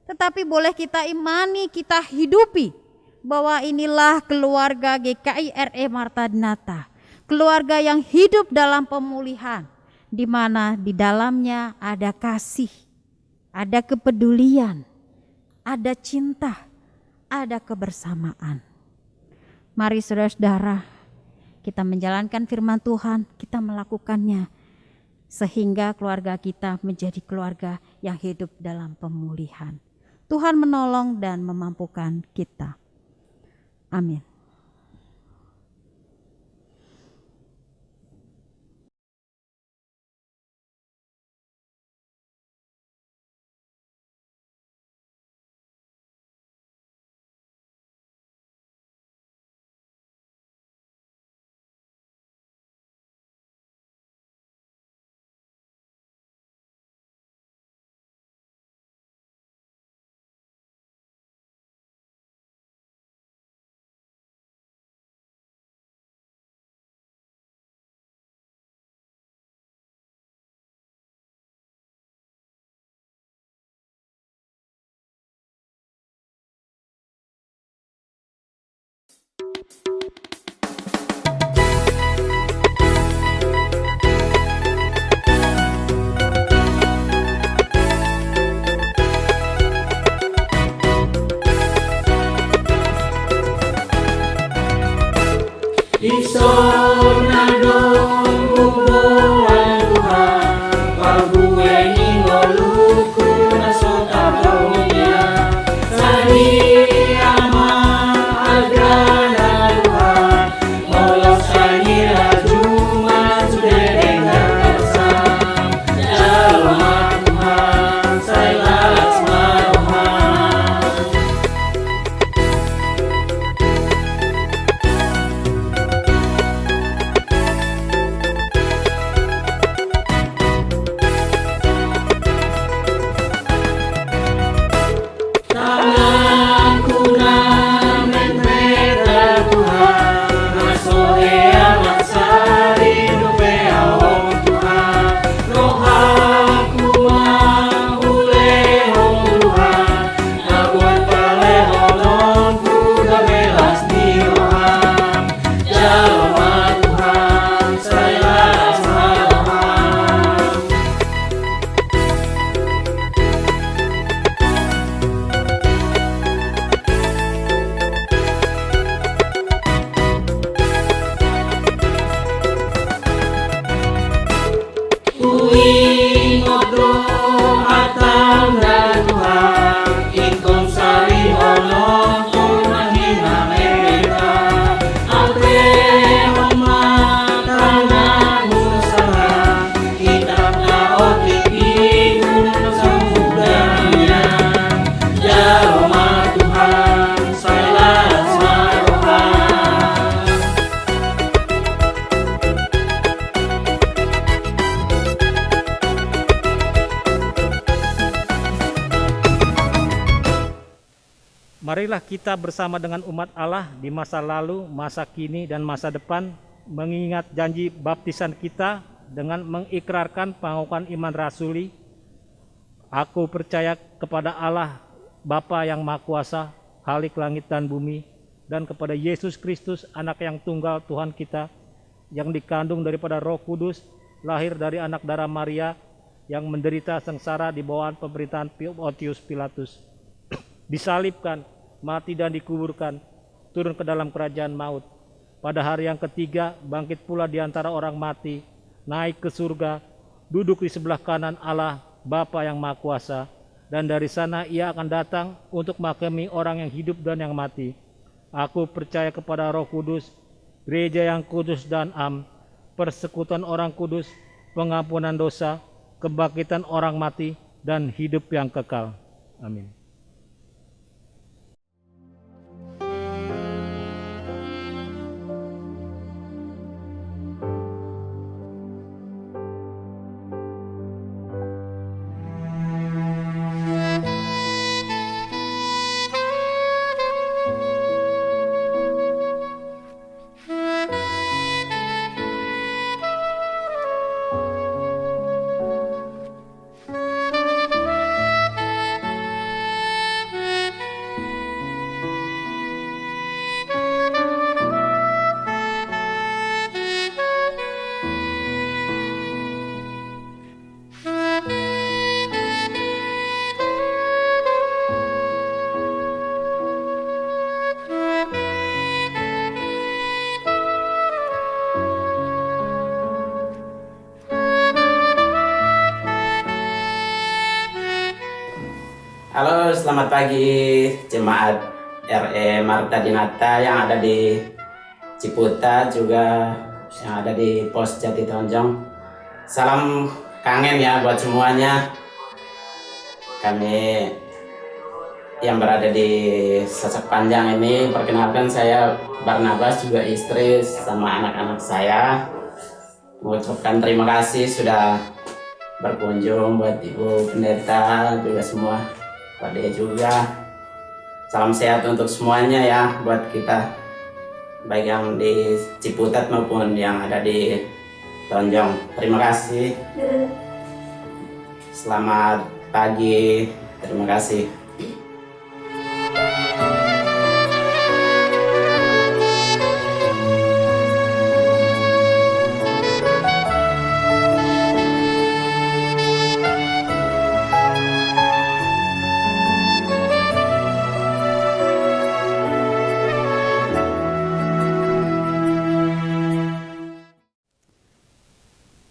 tetapi boleh kita imani, kita hidupi bahwa inilah keluarga GKI RE Marta Dinata, keluarga yang hidup dalam pemulihan, di mana di dalamnya ada kasih, ada kepedulian, ada cinta, ada kebersamaan. Mari saudara-saudara, kita menjalankan firman Tuhan, kita melakukannya, sehingga keluarga kita menjadi keluarga yang hidup dalam pemulihan. Tuhan menolong dan memampukan kita. Amin. Marilah kita bersama dengan umat Allah di masa lalu, masa kini, dan masa depan mengingat janji baptisan kita dengan mengikrarkan pengakuan iman rasuli. Aku percaya kepada Allah, Bapa yang Maha Kuasa, Khalik langit dan bumi, dan kepada Yesus Kristus, Anak yang tunggal Tuhan kita, yang dikandung daripada Roh Kudus, lahir dari anak darah Maria, yang menderita sengsara di bawah pemerintahan Pontius Pilatus, disalibkan, mati dan dikuburkan, turun ke dalam kerajaan maut. Pada hari yang ketiga, bangkit pula di antara orang mati, naik ke surga, duduk di sebelah kanan Allah, Bapa yang Maha Kuasa, dan dari sana ia akan datang untuk menghakimi orang yang hidup dan yang mati. Aku percaya kepada Roh Kudus, gereja yang kudus dan am, persekutuan orang kudus, pengampunan dosa, kebangkitan orang mati, dan hidup yang kekal. Amin. Halo, selamat pagi jemaat RE Marta Dinata yang ada di Ciputat, juga yang ada di Pos Jati Tonjong. Salam kangen ya buat semuanya. Kami yang berada di Sasak Panjang ini, perkenalkan saya Barnabas, juga istri sama anak-anak saya. Mengucapkan terima kasih sudah berkunjung buat Ibu Pendeta juga semua, Pak De juga. Salam sehat untuk semuanya ya buat kita, baik yang di Ciputat maupun yang ada di Tonjong. Terima kasih. Selamat pagi. Terima kasih.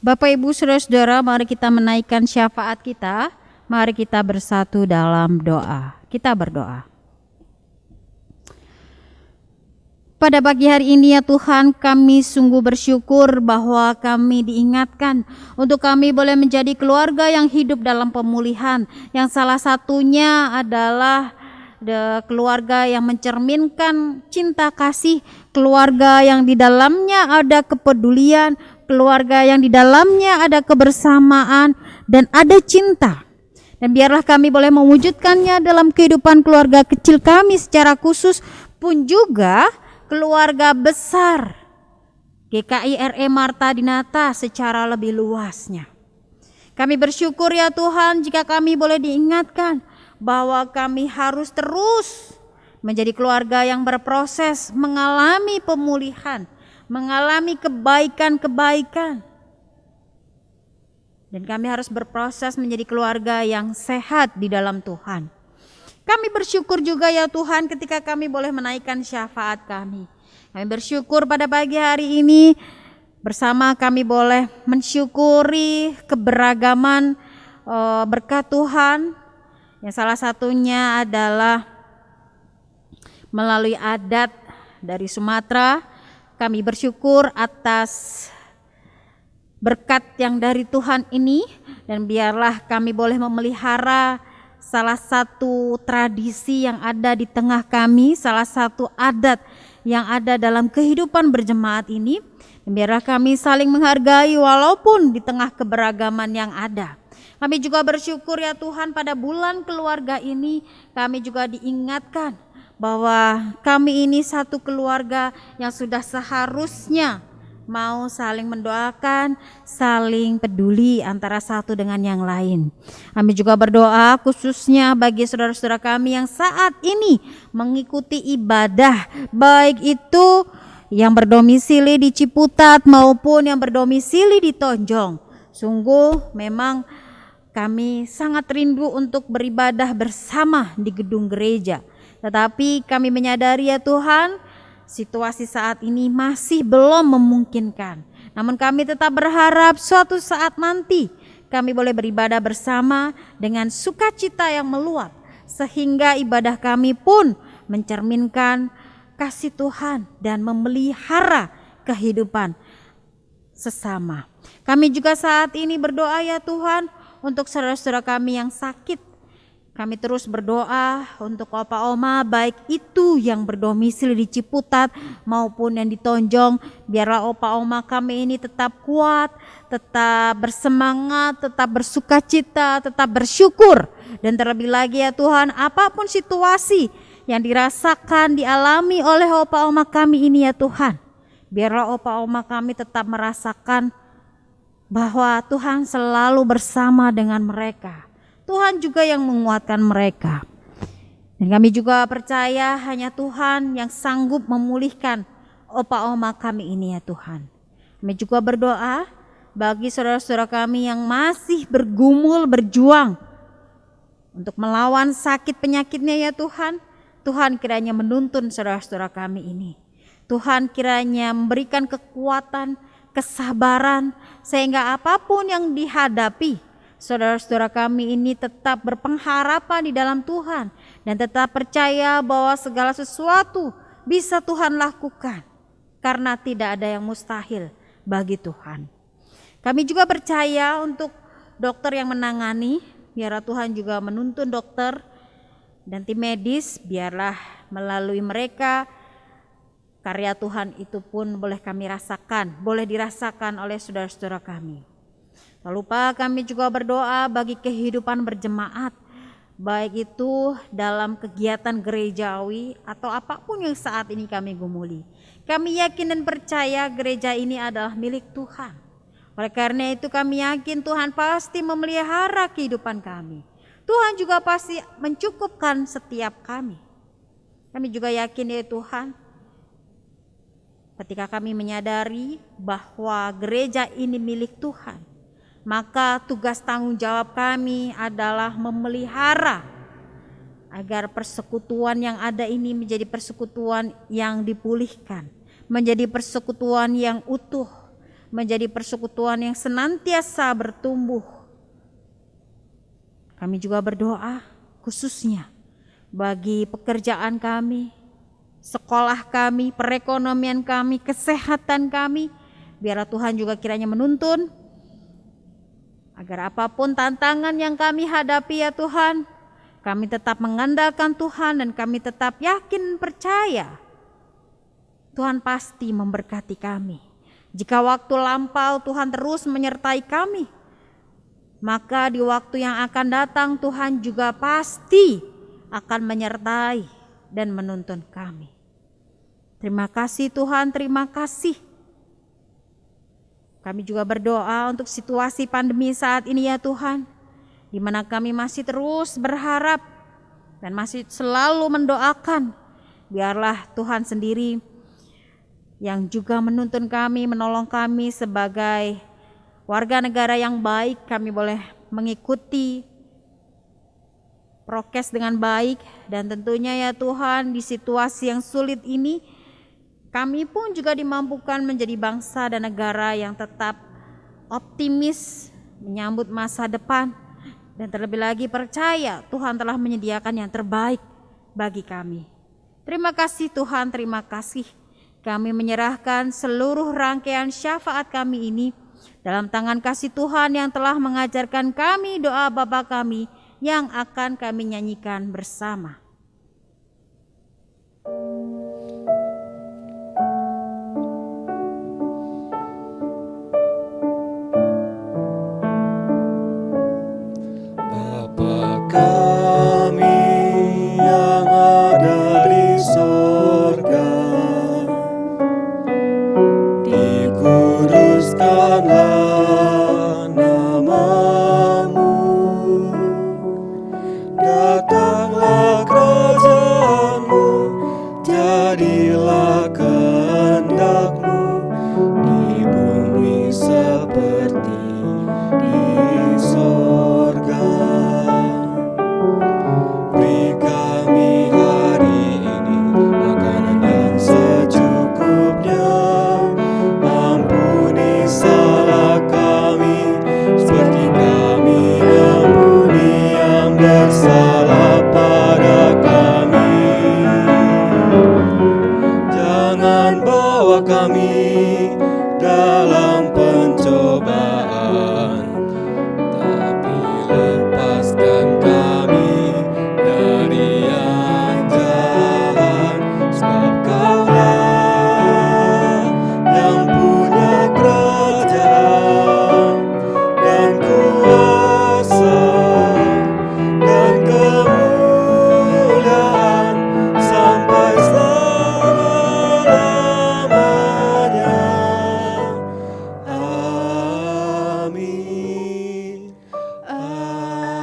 Bapak Ibu Saudara-saudara, mari kita menaikkan syafaat kita. Mari kita bersatu dalam doa. Kita berdoa. Pada pagi hari ini ya Tuhan, kami sungguh bersyukur bahwa kami diingatkan untuk kami boleh menjadi keluarga yang hidup dalam pemulihan, yang salah satunya adalah keluarga yang mencerminkan cinta kasih, keluarga yang di dalamnya ada kepedulian, keluarga yang di dalamnya ada kebersamaan dan ada cinta. Dan biarlah kami boleh mewujudkannya dalam kehidupan keluarga kecil kami secara khusus, pun juga keluarga besar GKI RE Marta Dinata secara lebih luasnya. Kami bersyukur ya Tuhan jika kami boleh diingatkan bahwa kami harus terus menjadi keluarga yang berproses mengalami pemulihan, mengalami kebaikan-kebaikan. Dan kami harus berproses menjadi keluarga yang sehat di dalam Tuhan. Kami bersyukur juga ya Tuhan ketika kami boleh menaikkan syafaat kami. Kami bersyukur pada pagi hari ini bersama kami boleh mensyukuri keberagaman berkat Tuhan. Yang salah satunya adalah melalui adat dari Sumatera. Kami bersyukur atas berkat yang dari Tuhan ini, dan biarlah kami boleh memelihara salah satu tradisi yang ada di tengah kami, salah satu adat yang ada dalam kehidupan berjemaat ini. Dan biarlah kami saling menghargai walaupun di tengah keberagaman yang ada. Kami juga bersyukur ya Tuhan pada bulan keluarga ini kami juga diingatkan bahwa kami ini satu keluarga yang sudah seharusnya mau saling mendoakan, saling peduli antara satu dengan yang lain. Kami juga berdoa khususnya bagi saudara-saudara kami yang saat ini mengikuti ibadah, baik itu yang berdomisili di Ciputat maupun yang berdomisili di Tonjong. Sungguh memang kami sangat rindu untuk beribadah bersama di gedung gereja. Tetapi kami menyadari ya Tuhan, situasi saat ini masih belum memungkinkan. Namun kami tetap berharap suatu saat nanti kami boleh beribadah bersama dengan sukacita yang meluap, sehingga ibadah kami pun mencerminkan kasih Tuhan dan memelihara kehidupan sesama. Kami juga saat ini berdoa ya Tuhan untuk saudara-saudara kami yang sakit. Kami terus berdoa untuk Opa Oma, baik itu yang berdomisili di Ciputat maupun yang di Tonjong. Biarlah Opa Oma kami ini tetap kuat, tetap bersemangat, tetap bersukacita, tetap bersyukur. Dan terlebih lagi ya Tuhan, apapun situasi yang dirasakan, dialami oleh Opa Oma kami ini ya Tuhan, biarlah Opa Oma kami tetap merasakan bahwa Tuhan selalu bersama dengan mereka. Tuhan juga yang menguatkan mereka. Dan kami juga percaya hanya Tuhan yang sanggup memulihkan Opa Oma kami ini ya Tuhan. Kami juga berdoa bagi saudara-saudara kami yang masih bergumul berjuang untuk melawan sakit penyakitnya ya Tuhan. Tuhan kiranya menuntun saudara-saudara kami ini. Tuhan kiranya memberikan kekuatan, kesabaran, sehingga apapun yang dihadapi, saudara-saudara kami ini tetap berpengharapan di dalam Tuhan dan tetap percaya bahwa segala sesuatu bisa Tuhan lakukan karena tidak ada yang mustahil bagi Tuhan. Kami juga percaya untuk dokter yang menangani, biarlah Tuhan juga menuntun dokter dan tim medis, biarlah melalui mereka karya Tuhan itu pun boleh kami rasakan, boleh dirasakan oleh saudara-saudara kami. Tak lupa kami juga berdoa bagi kehidupan berjemaat, baik itu dalam kegiatan gerejawi atau apapun yang saat ini kami gumuli. Kami yakin dan percaya gereja ini adalah milik Tuhan. Oleh karena itu kami yakin Tuhan pasti memelihara kehidupan kami. Tuhan juga pasti mencukupkan setiap kami. Kami juga yakin ya Tuhan, ketika kami menyadari bahwa gereja ini milik Tuhan, maka tugas tanggung jawab kami adalah memelihara agar persekutuan yang ada ini menjadi persekutuan yang dipulihkan, menjadi persekutuan yang utuh, menjadi persekutuan yang senantiasa bertumbuh. Kami juga berdoa khususnya bagi pekerjaan kami, sekolah kami, perekonomian kami, kesehatan kami. Biarlah Tuhan juga kiranya menuntun agar apapun tantangan yang kami hadapi ya Tuhan, kami tetap mengandalkan Tuhan dan kami tetap yakin percaya Tuhan pasti memberkati kami. Jika waktu lampau Tuhan terus menyertai kami, maka di waktu yang akan datang Tuhan juga pasti akan menyertai dan menuntun kami. Terima kasih Tuhan, terima kasih. Kami juga berdoa untuk situasi pandemi saat ini ya Tuhan, di mana kami masih terus berharap dan masih selalu mendoakan. Biarlah Tuhan sendiri yang juga menuntun kami, menolong kami sebagai warga negara yang baik. Kami boleh mengikuti prokes dengan baik dan tentunya ya Tuhan di situasi yang sulit ini, kami pun juga dimampukan menjadi bangsa dan negara yang tetap optimis menyambut masa depan dan terlebih lagi percaya Tuhan telah menyediakan yang terbaik bagi kami. Terima kasih Tuhan, terima kasih. Kami menyerahkan seluruh rangkaian syafaat kami ini dalam tangan kasih Tuhan yang telah mengajarkan kami doa Bapa kami yang akan kami nyanyikan bersama. Kami yang ada di sorga, dikuduskanlah namamu, datanglah kerajaanmu, jadilah kehendakmu di bumi seperti di sorga. Beri kami hari ini makanan yang secukupnya. Ampuni salah kami seperti kami ampuni yang bersalah pada kami. Jangan bawa kami dalam pencobaan, tapi lepaskan kami dari yang jahat. Sebab Kaulah yang punya kerajaan dan kuasa dan kemuliaan sampai selama-lamanya. Amin. Amin.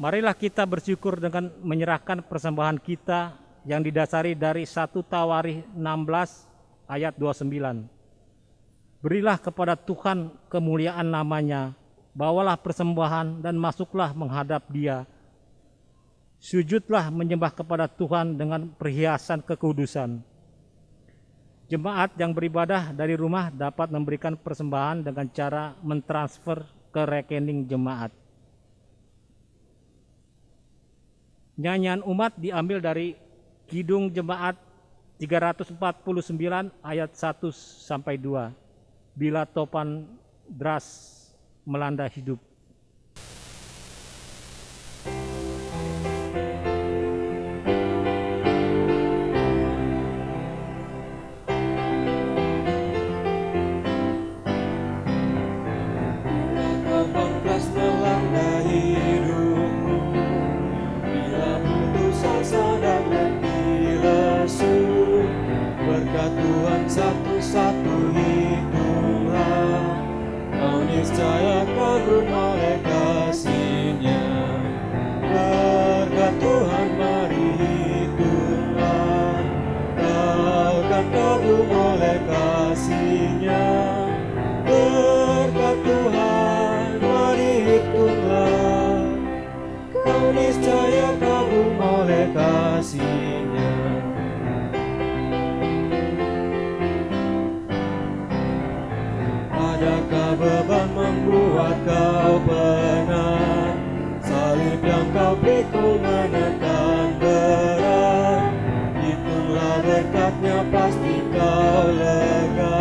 Marilah kita bersyukur dengan menyerahkan persembahan kita yang didasari dari 1 Tawarikh 16 ayat 29. Berilah kepada Tuhan kemuliaan namanya, bawalah persembahan dan masuklah menghadap Dia. Sujudlah menyembah kepada Tuhan dengan perhiasan kekudusan. Jemaat yang beribadah dari rumah dapat memberikan persembahan dengan cara mentransfer ke rekening jemaat. Nyanyian umat diambil dari Kidung Jemaat 349 ayat 1 sampai 2. Bila topan deras melanda hidup. Topan deras melanda hidupmu, bila putus asa dan letih lesu, berkat Tuhan satu-satu hitunglah, kau niscaya kagum oleh kasih-Nya. Berkat Tuhan mari hitunglah, kau kan kagum oleh kasih-Nya. Berkat Tuhan mari hitunglah, kau niscaya kagum oleh kasih-Nya. Adakah beban membuat kau penat? Salib yang kau pikul menekan berat. Hitunglah berkat-Nya pasti kau lega,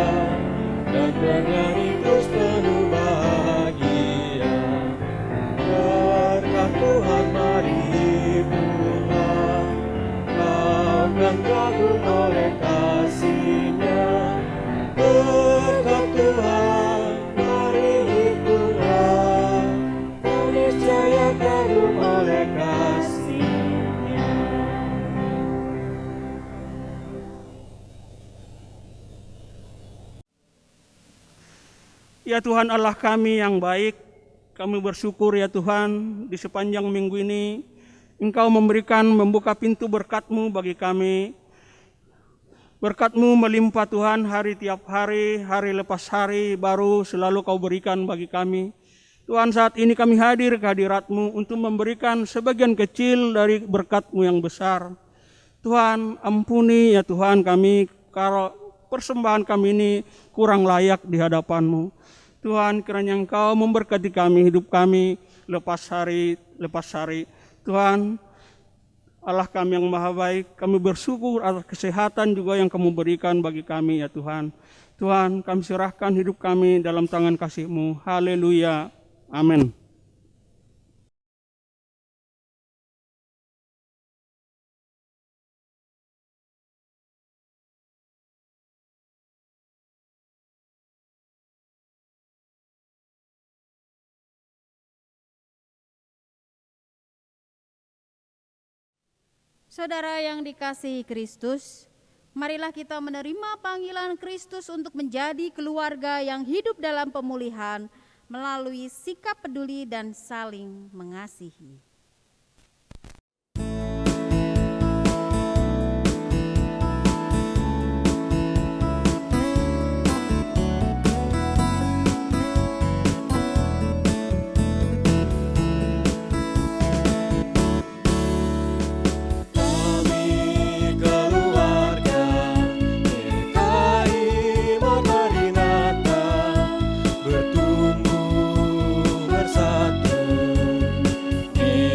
dan bernyanyi terus penuh bahagia. Berkat Tuhan mari hitunglah, kau kan kagum oleh kasih-Nya. Berkat Tuhan mari hitunglah, kau niscaya kagum oleh kasih-Nya. Ya Tuhan Allah kami yang baik, kami bersyukur ya Tuhan di sepanjang minggu ini Engkau membuka pintu berkat-Mu bagi kami. Berkat-Mu melimpah Tuhan hari tiap hari, hari lepas hari baru selalu Kau berikan bagi kami. Tuhan saat ini kami hadir ke hadirat-Mu untuk memberikan sebagian kecil dari berkat-Mu yang besar. Tuhan ampuni ya Tuhan kami kalau persembahan kami ini kurang layak di hadapan-Mu. Tuhan kiranya Engkau memberkati kami, hidup kami lepas hari. Tuhan Allah kami yang maha baik, kami bersyukur atas kesehatan juga yang Kamu berikan bagi kami ya Tuhan. Tuhan kami serahkan hidup kami dalam tangan kasih-Mu. Haleluya. Amin. Saudara yang dikasihi Kristus, marilah kita menerima panggilan Kristus untuk menjadi keluarga yang hidup dalam pemulihan melalui sikap peduli dan saling mengasihi. Di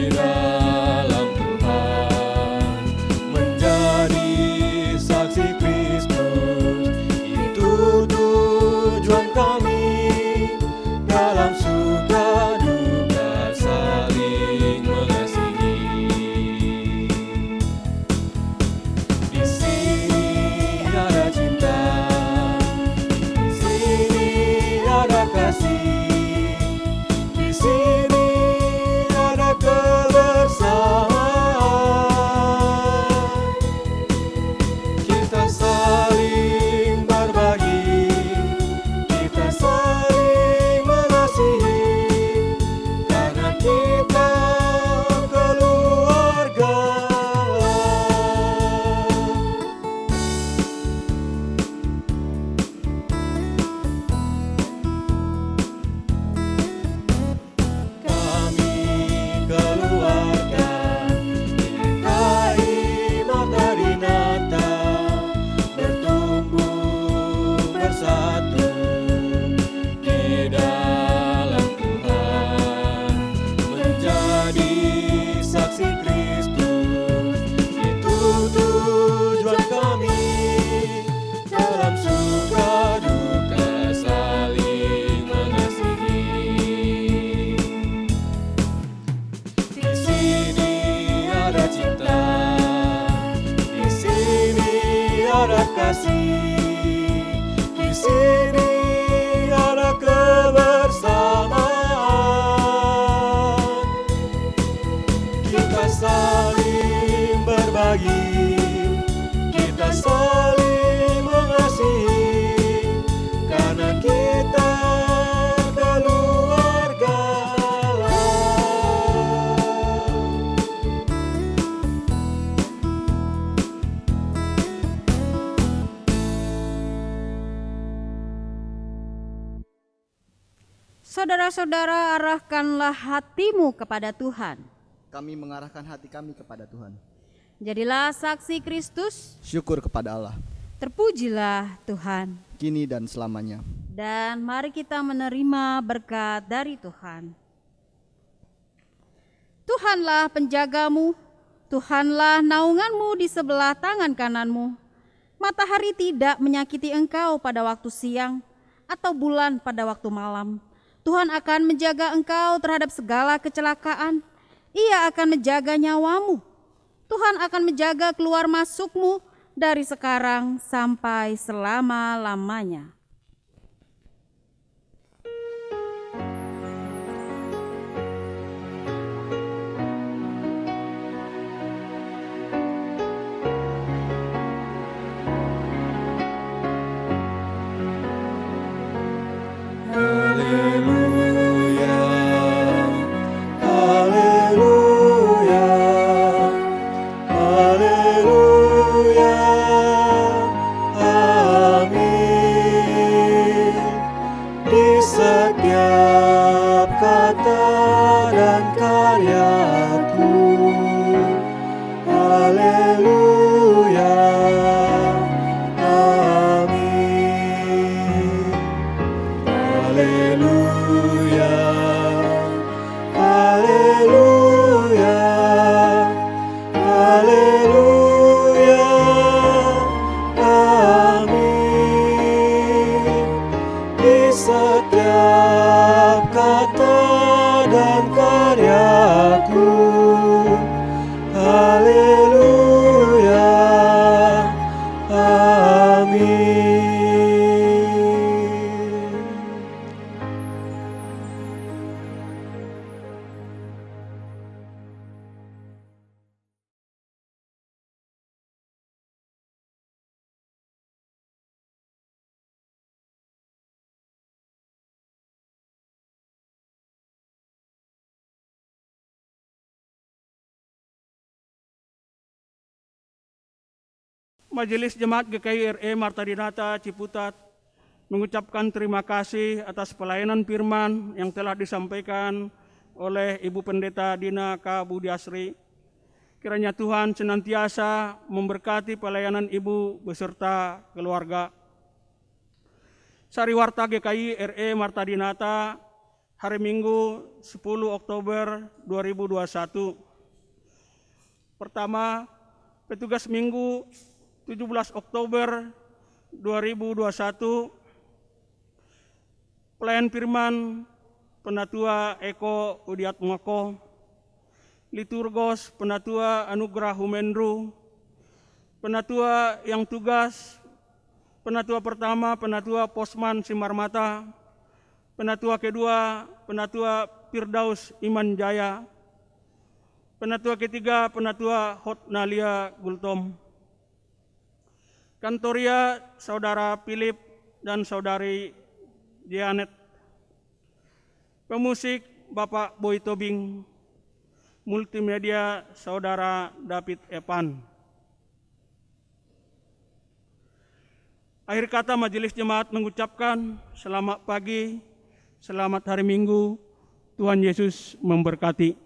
kasih. Di sini ada kebersamaan, kita saling berbagi, kita saling mengasihi, karena kita keluarga Allah. Saudara-saudara, arahkanlah hatimu kepada Tuhan. Kami mengarahkan hati kami kepada Tuhan. Jadilah saksi Kristus, Syukur kepada Allah, terpujilah Tuhan. kini dan selamanya. Dan mari kita menerima berkat dari Tuhan. Tuhanlah penjagamu, Tuhanlah naunganmu di sebelah tangan kananmu. Matahari tidak menyakiti engkau pada waktu siang, atau bulan pada waktu malam. Tuhan akan menjaga engkau terhadap segala kecelakaan. Ia akan menjaga nyawamu. Tuhan akan menjaga keluar masukmu dari sekarang sampai selama-lamanya. Haleluya, haleluya, haleluya, amin. Di setiap kata dan karyaku, haleluya, amin. Haleluya, haleluya, haleluya, amin. Di setiap kata dan karyaku, haleluya, amin. Majelis Jemaat GKI RE Marta Dinata Ciputat mengucapkan terima kasih atas pelayanan firman yang telah disampaikan oleh Ibu Pendeta Dina K. Budiasri. Kiranya Tuhan senantiasa memberkati pelayanan Ibu beserta keluarga. Sariwarta GKI RE Marta Dinata, hari Minggu 10 Oktober 2021. Pertama, petugas Minggu 17 Oktober 2021, pelayan firman Penatua Eko Udiatmoko, liturgos Penatua Anugrah Humendru, Penatua yang tugas, Penatua pertama Penatua Posman Simarmata, Penatua kedua Penatua Firdaus Iman Jaya, Penatua ketiga Penatua Hotnalia Gultom, Kantoria Saudara Philip dan Saudari Janet, pemusik Bapak Boy Tobing, multimedia Saudara David Evan. Akhir kata Majelis Jemaat mengucapkan selamat pagi, selamat hari Minggu, Tuhan Yesus memberkati.